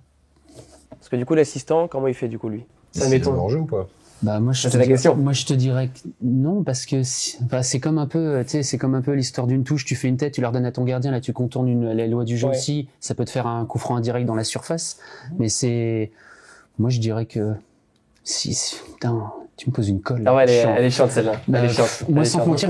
Parce que du coup l'assistant, comment il fait du coup lui? Ça C'est mettons. hors jeu ou pas? Bah moi Ça, c'est la question. Moi je te dirais que non parce que enfin, c'est comme un peu tu sais c'est comme un peu l'histoire d'une touche, tu fais une tête, tu la redonnes à ton gardien, là tu contournes la loi du jeu Ouais. aussi, ça peut te faire un coup franc indirect dans la surface, mais c'est moi je dirais que si putain Tu me poses une colle. Ah ouais, Chiant. elle est chiante celle-là. Bah, Elle est chiante. moi, Elle est sans chiante. mentir,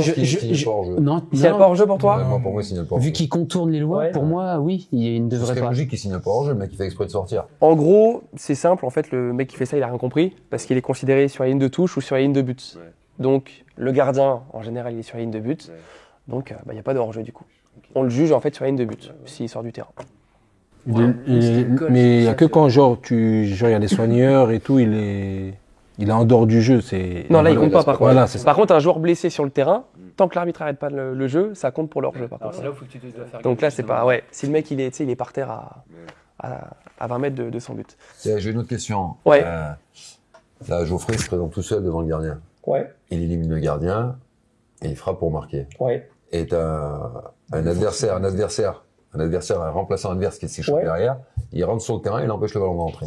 non, Il signale pas hors jeu pour toi? Ouais, moi, pour moi, il signale pas hors vu jeu. qu'il contourne les lois, Ouais. pour moi, oui, il ne Ce devrait serait pas. logique qu'il signale pas hors jeu, le mec, il fait exprès de sortir. En gros, c'est simple. En fait, le mec qui fait ça, il a rien compris parce qu'il est considéré sur la ligne de touche ou sur la ligne de but. Ouais. Donc, le gardien, en général, il est sur la ligne de but. Ouais. Donc, il n'y a pas de hors-jeu du coup. On le juge en fait sur la ligne de but s'il sort du terrain. Mais il y a que quand genre il y a des soigneurs et tout, il est en dehors du jeu. Non, là, il compte pas par contre. Voilà, c'est ça. Par contre, un joueur blessé sur le terrain, tant que l'arbitre n'arrête pas le jeu, ça compte pour leur jeu par contre. là où faut que tu dois faire Donc là, c'est pas. Ouais, si le mec il est, tu sais, il est par terre à 20 mètres de son but. Tiens, j'ai une autre question. Ouais. Là, Geoffrey se présente tout seul devant le gardien. Ouais, Il élimine le gardien et il frappe pour marquer. ouais. Et t'as un adversaire, un remplaçant adverse qui s'échappe Ouais. derrière, il rentre sur le terrain et il empêche le ballon d'entrer.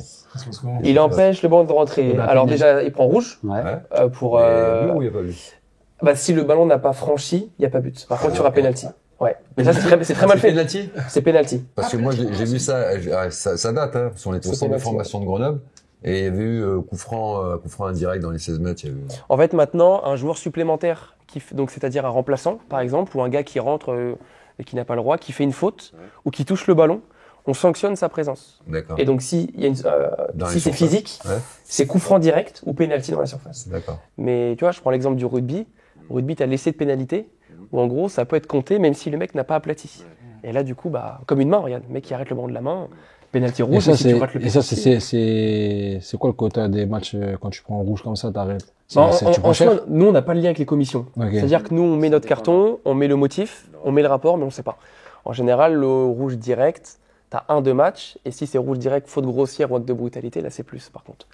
Il empêche le ballon de rentrer. Et bah, Alors pénal. déjà, il prend rouge Ouais. Ouais. pour. Et but ou il n'y a pas but? Bah, si le ballon n'a pas franchi, il n'y a pas but. Par contre, il y aura penalty. Ouais. Mais ça, c'est très mal fait. Penalty. C'est penalty. Parce que moi, j'ai vu ça, ça date, hein, sur les C'est au centre de penalty, formation de Grenoble. Et il y avait eu coup franc indirect dans les 16 mètres. Il y avait eu... En fait, maintenant, un joueur supplémentaire, donc c'est-à-dire un remplaçant, par exemple, ou un gars qui rentre et qui n'a pas le droit, qui fait une faute ou qui touche le ballon, on sanctionne sa présence. D'accord. Et donc, si il y a Dans les si c'est surfaces. physique, Ouais. c'est coup franc direct ou pénalty dans la surface. D'accord. Mais tu vois, je prends l'exemple du rugby. Au rugby, tu as l'essai de pénalité, où en gros, ça peut être compté même si le mec n'a pas aplati. Et là, du coup, bah, comme une main, regarde, le mec qui arrête le ballon de la main, pénalty Et rouge, ça, et si tu rates le pénalty. c'est quoi le quota des matchs quand tu prends rouge comme ça, t'arrêtes? Bah, Tu prends en cher? soi, nous, on n'a pas le lien avec les commissions. Ok. C'est-à-dire que nous, on met notre carton, on met le motif, on met le rapport, mais on ne sait pas. En général, le rouge direct, tu as 1-2 matchs, et si c'est rouge direct, faute grossière ou acte de brutalité, là, c'est plus, par contre.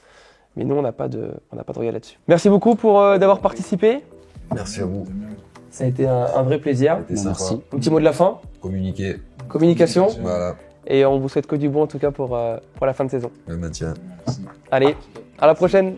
Mais nous, on n'a pas de regard là-dessus. Merci beaucoup pour d'avoir participé. Merci à vous. Ça a été un vrai plaisir. C'était sympa. Merci. Un petit mot de la fin, Communiquer. communication, Voilà. et on vous souhaite que du bon, en tout cas, pour la fin de saison. Le maintien. Allez, à la prochaine.